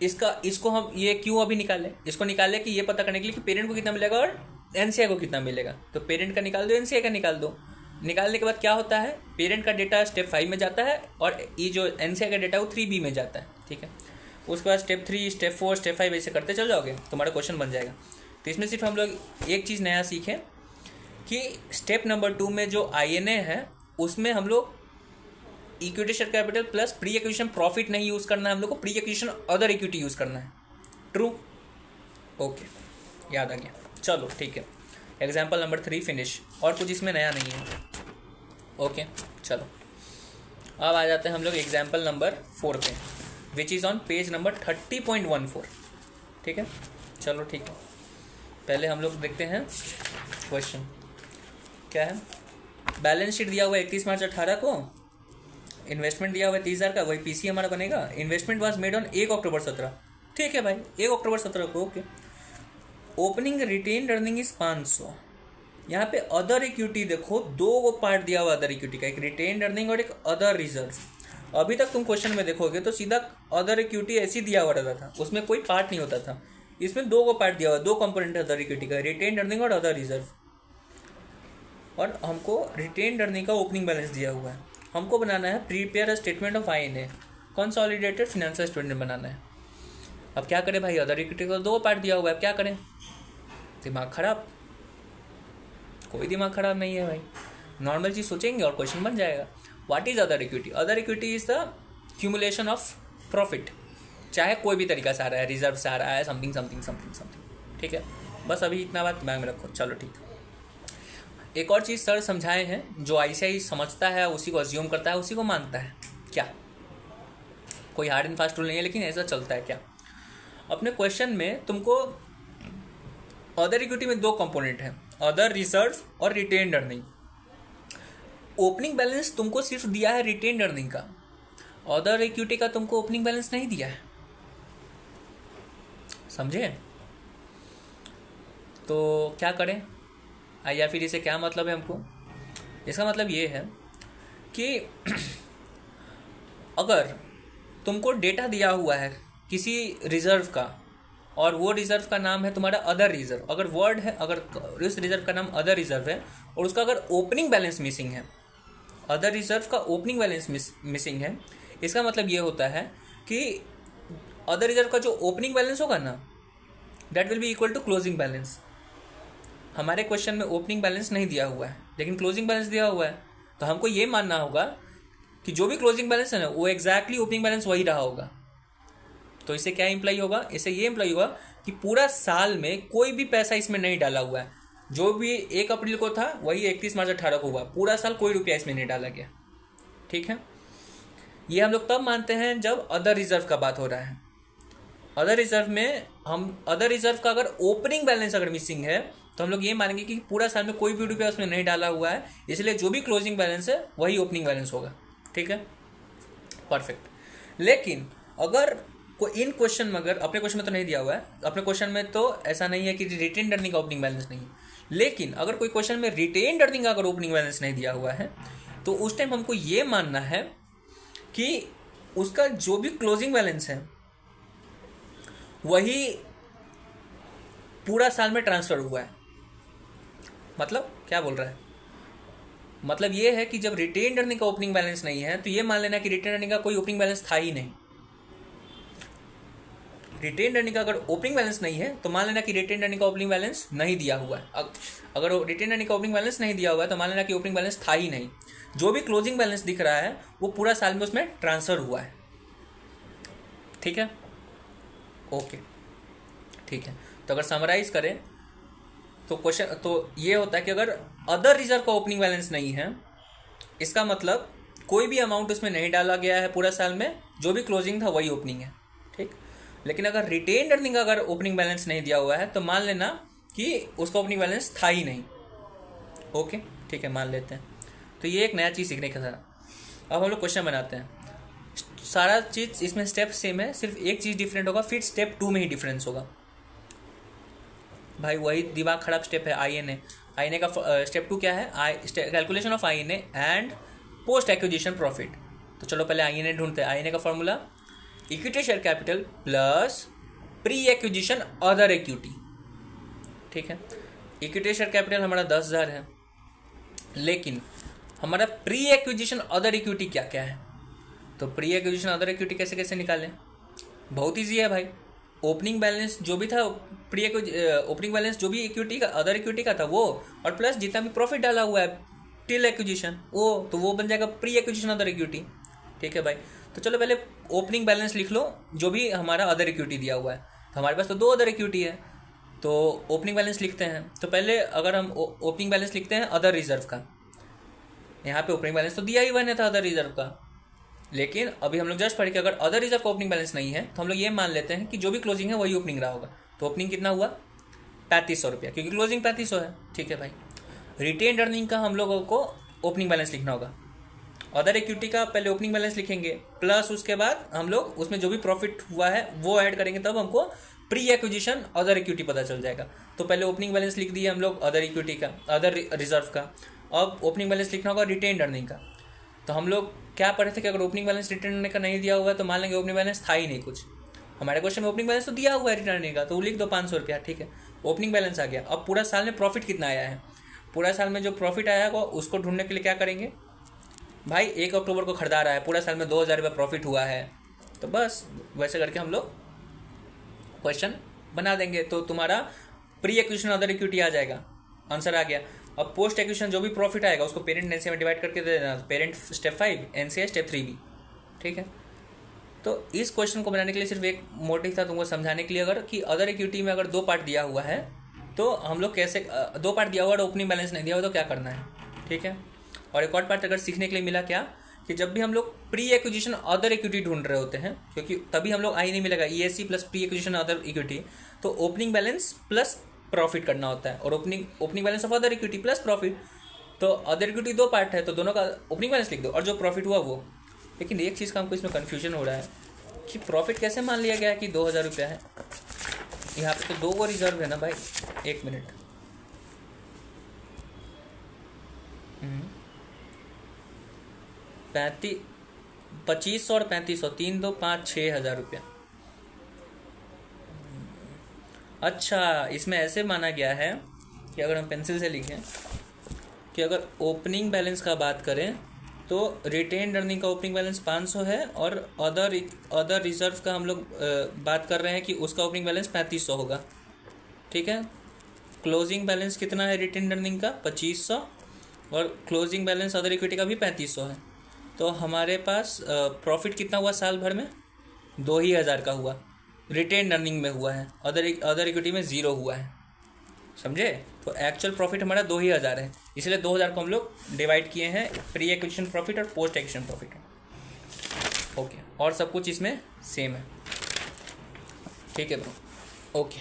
इसको हम ये क्यों अभी निकाले? इसको निकाले कि ये पता करने के लिए कि पेरेंट को कितना मिलेगा और एनसीआई को कितना मिलेगा। तो पेरेंट का निकाल दो, एनसीआई का निकाल दो। निकालने के बाद क्या होता है? पेरेंट का डेटा स्टेप 5 में जाता है और ये जो एनसीआई का डेटा है वो 3B में जाता है, ठीक है। उसके बाद स्टेप 3, स्टेप 4, स्टेप 5 ऐसे करते चल जाओगे, तुम्हारा क्वेश्चन बन जाएगा। तो इसमें सिर्फ हम लोग एक चीज़ नया सीखें कि स्टेप नंबर 2 में जो आईएनए है उसमें हम लोग equity share capital plus pre acquisition profit नहीं यूज़ करना है, हम लोग को pre acquisition other equity use करना है। ट्रू? ओके, याद आ गया। चलो ठीक है, एग्जाम्पल नंबर 3 फिनिश। और कुछ इसमें नया नहीं है। ओके चलो, अब आ जाते हैं हम लोग एग्जाम्पल नंबर 4 पे, which is on page number 30.14। ठीक है, चलो ठीक है। पहले हम लोग देखते हैं क्वेश्चन क्या है। बैलेंस शीट दिया हुआ है 31 मार्च 18 को, इन्वेस्टमेंट दिया हुआ है 30,000 का, वही पीसी हमारा बनेगा। इन्वेस्टमेंट वाज मेड ऑन 1 अक्टूबर 17। ठीक है भाई, 1 अक्टूबर 17 को। Okay, opening retained earning is 500। यहाँ पे अदर इक्विटी देखो, 2 पार्ट दिया हुआ अदर इक्विटी का, एक रिटेन अर्निंग और एक अदर रिजर्व। अभी तक तुम क्वेश्चन में देखोगे तो सीधा अदर इक्विटी ऐसी दिया हुआ रहता था, उसमें कोई पार्ट नहीं होता था। इसमें 2 पार्ट दिया हुआ, 2 कंपोनेंट है अदर इक्विटी का, रिटेन अर्निंग और अदर रिजर्व। और हमको रिटेन अर्निंग का ओपनिंग बैलेंस दिया हुआ है, हमको बनाना है prepare statement of INA, consolidated financial statement बनाना है। अब क्या करें भाई, अदर इक्विटी को 2 पार्ट दिया हुआ है, अब क्या करें? दिमाग खराब? कोई दिमाग खराब नहीं है भाई, नॉर्मल चीज़ सोचेंगे और क्वेश्चन बन जाएगा। What is other equity? Other equity is the cumulation of profit, चाहे कोई भी तरीका से आ रहा है, रिजर्व से आ रहा है, समथिंग समथिंग समथिंग समथिंग। ठीक है, बस अभी इतना बात दिमाग में रखो। चलो ठीक है, एक और चीज़ सर समझाए हैं, जो आईसीआई समझता है उसी को अज्यूम करता है, उसी को मानता है। क्या? कोई हार्ड एंड फास्ट रूल नहीं है, लेकिन ऐसा चलता है। क्या? अपने क्वेश्चन में तुमको अदर इक्विटी में 2 कंपोनेंट हैं, अदर रिजर्व और रिटेन्ड अर्निंग। ओपनिंग बैलेंस तुमको सिर्फ दिया है रिटेन्ड अर्निंग का, अदर इक्विटी का तुमको ओपनिंग बैलेंस नहीं दिया है। समझे? तो क्या करें, या फिर इसे क्या मतलब है हमको? इसका मतलब ये है कि अगर तुमको डेटा दिया हुआ है किसी रिजर्व का और वो रिजर्व का नाम है तुम्हारा अदर रिजर्व, अगर वर्ड है, अगर उस रिजर्व का नाम अदर रिजर्व है और उसका अगर ओपनिंग बैलेंस मिसिंग है, अदर रिजर्व का ओपनिंग बैलेंस मिसिंग है, इसका मतलब ये होता है कि अदर रिजर्व का जो ओपनिंग बैलेंस होगा ना, that will be equal to closing balance. हमारे क्वेश्चन में ओपनिंग बैलेंस नहीं दिया हुआ है लेकिन क्लोजिंग बैलेंस दिया हुआ है, तो हमको ये मानना होगा कि जो भी क्लोजिंग बैलेंस है ना वो एग्जैक्टली ओपनिंग बैलेंस वही रहा होगा। तो इससे क्या इंप्लाई होगा, इससे ये इंप्लाई होगा कि पूरा साल में कोई भी पैसा इसमें नहीं डाला हुआ है। जो भी 1 अप्रैल को था वही 31 मार्च 18 को हुआ, पूरा साल कोई रुपया इसमें नहीं डाला गया। ठीक है, ये हम लोग तब मानते हैं जब अदर रिजर्व का बात हो रहा है। अदर रिजर्व में हम अदर रिजर्व का अगर ओपनिंग बैलेंस अगर मिसिंग है तो हम लोग ये मानेंगे कि पूरा साल में कोई भी रुपया उसमें नहीं डाला हुआ है, इसलिए जो भी क्लोजिंग बैलेंस है वही ओपनिंग बैलेंस होगा। ठीक है, परफेक्ट। लेकिन अगर इन क्वेश्चन में, अगर अपने क्वेश्चन में तो नहीं दिया हुआ है, अपने क्वेश्चन में तो ऐसा नहीं है कि रिटेन्ड अर्निंग का ओपनिंग बैलेंस नहीं है, लेकिन अगर कोई क्वेश्चन में रिटेन्ड अर्निंग का अगर ओपनिंग बैलेंस नहीं दिया हुआ है तो उस टाइम हमको ये मानना है कि उसका जो भी क्लोजिंग बैलेंस है वही पूरा साल में ट्रांसफर हुआ है। मतलब क्या बोल रहा है, मतलब ये है कि जब रिटेन्ड अर्निंग का ओपनिंग बैलेंस नहीं है तो ये मान लेना कि रिटेन्ड अर्निंग का कोई ओपनिंग बैलेंस था ही नहीं। रिटेन्ड अर्निंग का अगर ओपनिंग बैलेंस नहीं है तो मान लेना कि रिटेन्ड अर्निंग का ओपनिंग बैलेंस नहीं दिया हुआ है। अगर रिटेन्ड अर्निंग का ओपनिंग बैलेंस नहीं दिया हुआ है तो मान लेना कि ओपनिंग बैलेंस था ही नहीं। जो भी क्लोजिंग बैलेंस दिख रहा है वो पूरा साल में उसमें ट्रांसफर हुआ है। ठीक है, ओके, ठीक है। तो अगर समराइज करें तो क्वेश्चन तो ये होता है कि अगर अदर रिजर्व का ओपनिंग बैलेंस नहीं है, इसका मतलब कोई भी अमाउंट उसमें नहीं डाला गया है पूरा साल में, जो भी क्लोजिंग था वही ओपनिंग है। ठीक, लेकिन अगर रिटेन्ड अर्निंग का अगर ओपनिंग बैलेंस नहीं दिया हुआ है तो मान लेना कि उसका ओपनिंग बैलेंस था ही नहीं। ओके, ठीक है, मान लेते हैं। तो ये एक नया चीज़ सीखने का था। अब हम लोग क्वेश्चन बनाते हैं। सारा चीज़ इसमें स्टेप सेम है, सिर्फ एक चीज़ डिफरेंट होगा, फिर स्टेप 2 में ही डिफरेंस होगा। भाई वही दिमाग खराब स्टेप है INA। INA का स्टेप 2 क्या है, calculation of INA and post acquisition profit. तो चलो पहले INA ढूंढते हैं। INA का formula equity share capital plus pre acquisition other equity. ठीक है, इक्विटी शेयर कैपिटल हमारा 10,000 है, लेकिन हमारा प्री एक्विजिशन अदर इक्विटी क्या क्या है। तो प्री एक्विजिशन अदर इक्विटी कैसे कैसे निकालें, बहुत ईजी है भाई। ओपनिंग बैलेंस जो भी था ओपनिंग बैलेंस जो भी इक्विटी का अदर इक्विटी का था वो, और प्लस जितना भी प्रॉफिट डाला हुआ है टिल एक्विजिशन वो, तो वो बन जाएगा प्री एक्विजिशन अदर इक्विटी। ठीक है भाई, तो चलो पहले ओपनिंग बैलेंस लिख लो जो भी हमारा अदर इक्विटी दिया हुआ है। तो हमारे पास तो 2 अदर इक्विटी है, तो ओपनिंग बैलेंस लिखते हैं। तो पहले अगर हम ओपनिंग बैलेंस लिखते हैं अदर रिजर्व का, यहाँ पे ओपनिंग बैलेंस तो दिया ही हुआ नहीं था अदर रिजर्व का, लेकिन अभी हम लोग जस्ट पढ़ के अगर अदर रिजर्व का ओपनिंग बैलेंस नहीं है तो हम लोग ये मान लेते हैं कि जो भी क्लोजिंग है वही ओपनिंग रहा होगा। तो ओपनिंग कितना हुआ, 3500 रुपया, क्योंकि क्लोजिंग 3500 है। ठीक है भाई, रिटेन्ड अर्निंग का हम लोगों को ओपनिंग बैलेंस लिखना होगा। अदर इक्विटी का पहले ओपनिंग बैलेंस लिखेंगे, प्लस उसके बाद हम लोग उसमें जो भी प्रॉफिट हुआ है वो ऐड करेंगे, तब हमको प्री एक्विजिशन अदर इक्विटी पता चल जाएगा। तो पहले ओपनिंग बैलेंस लिख दिए हम लोग अदर इक्विटी का, अदर रिजर्व का। अब ओपनिंग बैलेंस लिखना होगा रिटेन्ड अर्निंग का। तो हम लोग क्या पढ़े थे कि अगर ओपनिंग बैलेंस रिटेन्ड अर्निंग का नहीं दिया हुआ है तो मान लेंगे ओपनिंग बैलेंस था ही नहीं कुछ। हमारे क्वेश्चन में ओपनिंग बैलेंस तो दिया हुआ है रिटेन्ड अर्निंग का, तो वो लिख दो 500 रुपया। ठीक है, ओपनिंग बैलेंस आ गया। अब पूरा साल में प्रॉफिट कितना आया है, पूरा साल में जो प्रॉफिट आया होगा उसको ढूंढने के लिए क्या करेंगे भाई, 1 अक्टूबर को खरीदार आया, पूरा साल में 2,000 रुपये प्रॉफिट हुआ है, तो बस वैसे करके हम लोग क्वेश्चन बना देंगे। तो तुम्हारा प्री एक्विजिशन अदर इक्विटी आ जाएगा, आंसर आ गया। अब पोस्ट एक्विजिशन जो भी प्रॉफिट आएगा उसको पेरेंट एनसीआई में डिवाइड करके दे देना, पेरेंट स्टेप 5 एनसीआई स्टेप 3 भी। ठीक है, तो इस क्वेश्चन को बनाने के लिए सिर्फ एक मोटिव था तुमको समझाने के लिए, अगर कि अदर इक्विटी में अगर 2 पार्ट दिया हुआ है तो हम लोग कैसे 2 पार्ट दिया हुआ और ओपनिंग बैलेंस नहीं दिया हुआ तो क्या करना है। ठीक है, और एक और पार्ट अगर सीखने के लिए मिला क्या, कि जब भी हम लोग प्री एक्विजिशन अदर इक्विटी ढूंढ रहे होते हैं, क्योंकि तभी हम लोग आई नहीं मिलेगा ESC plus pre acquisition other equity, तो ओपनिंग बैलेंस प्लस प्रॉफिट करना होता है, और opening balance of other equity plus profit. तो अदर इक्विटी 2 पार्ट है तो दोनों का ओपनिंग बैलेंस लिख दो और जो प्रॉफिट हुआ वो। लेकिन एक चीज़ का हमको इसमें कन्फ्यूजन हो रहा है कि प्रॉफिट कैसे मान लिया गया है कि 2,000 रुपया है, यहाँ पे तो 2 रिजर्व है ना भाई। 1 मिनट, 2500 और 3500, 3, 2, 5, 6,000 रुपया। अच्छा, इसमें ऐसे माना गया है कि अगर हम पेंसिल से लिखें कि अगर ओपनिंग बैलेंस का बात करें तो रिटेन्ड अर्निंग का ओपनिंग बैलेंस 500 है, और अदर रिजर्व का हम लोग बात कर रहे हैं कि उसका ओपनिंग बैलेंस 3500 होगा। ठीक है, क्लोजिंग बैलेंस कितना है रिटेन्ड अर्निंग का? 2500, और क्लोजिंग बैलेंस अदर इक्विटी का भी 3500 है। तो हमारे पास प्रॉफिट कितना हुआ साल भर में? 2000 का हुआ, रिटेन्ड अर्निंग में हुआ है, अदर इक्विटी में 0 हुआ है। समझे? तो एक्चुअल प्रॉफिट हमारा 2000 है, इसलिए 2000 को हम लोग डिवाइड किए हैं प्री एक्विजिशन प्रॉफिट और पोस्ट एक्विजिशन प्रॉफिट। ओके, और सब कुछ इसमें सेम है। ठीक है ब्रो, ओके।